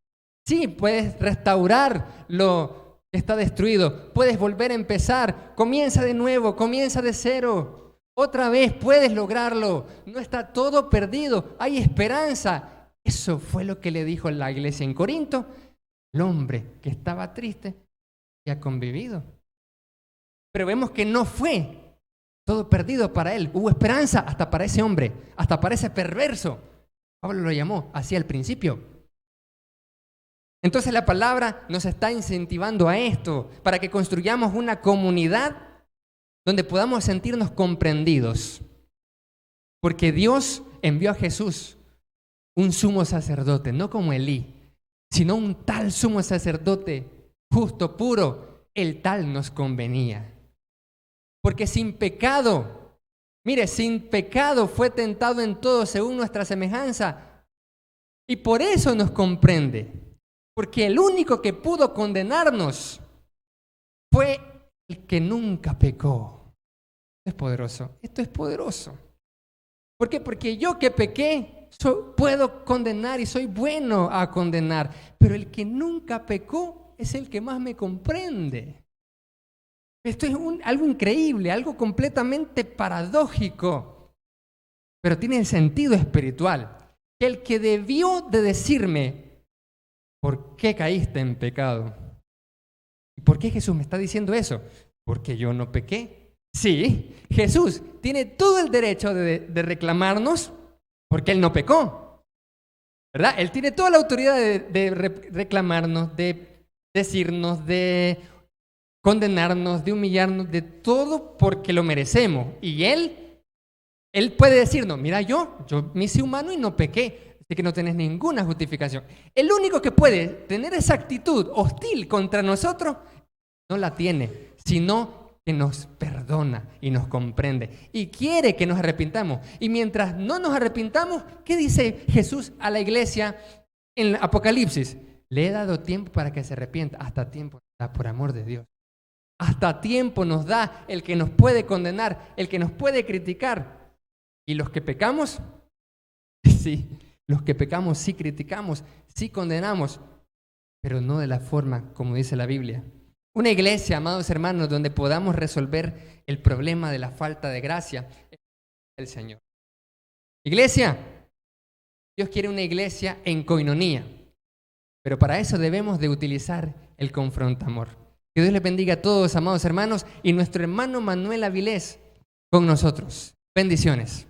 Sí, puedes restaurar lo que está destruido, puedes volver a empezar, comienza de nuevo, comienza de cero. Otra vez puedes lograrlo, no está todo perdido, hay esperanza. Eso fue lo que le dijo la iglesia en Corinto. El hombre que estaba triste y ha convivido. Pero vemos que no fue todo perdido para él. Hubo esperanza hasta para ese hombre, hasta para ese perverso. Pablo lo llamó así al principio. Entonces la palabra nos está incentivando a esto, para que construyamos una comunidad donde podamos sentirnos comprendidos. Porque Dios envió a Jesús, un sumo sacerdote, no como Elí, sino un tal sumo sacerdote, justo, puro, el tal nos convenía. Porque sin pecado, mire, sin pecado fue tentado en todo según nuestra semejanza. Y por eso nos comprende. Porque el único que pudo condenarnos fue el que nunca pecó. Es poderoso, esto es poderoso. ¿Por qué? Porque yo que pequé, puedo condenar y soy bueno a condenar, pero el que nunca pecó es el que más me comprende. Esto es algo increíble, algo completamente paradójico, pero tiene sentido espiritual. El que debió de decirme, ¿por qué caíste en pecado? ¿Y por qué Jesús me está diciendo eso? Porque yo no pequé. Sí, Jesús tiene todo el derecho de reclamarnos porque Él no pecó, ¿verdad? Él tiene toda la autoridad de reclamarnos, de decirnos, de condenarnos, de humillarnos, de todo porque lo merecemos. Y Él puede decirnos, mira, yo me hice humano y no pequé, así que no tenés ninguna justificación. El único que puede tener esa actitud hostil contra nosotros, no la tiene, sino que nos perdona y nos comprende y quiere que nos arrepintamos. Y mientras no nos arrepintamos, ¿qué dice Jesús a la iglesia en Apocalipsis? Le he dado tiempo para que se arrepienta. Hasta tiempo nos da, por amor de Dios. Hasta tiempo nos da el que nos puede condenar, el que nos puede criticar. ¿Y los que pecamos? Sí, los que pecamos sí criticamos, sí condenamos, pero no de la forma como dice la Biblia. Una iglesia, amados hermanos, donde podamos resolver el problema de la falta de gracia es el Señor. Iglesia, Dios quiere una iglesia en coinonía, pero para eso debemos de utilizar el confrontamor. Que Dios les bendiga a todos, amados hermanos, y nuestro hermano Manuel Avilés con nosotros. Bendiciones.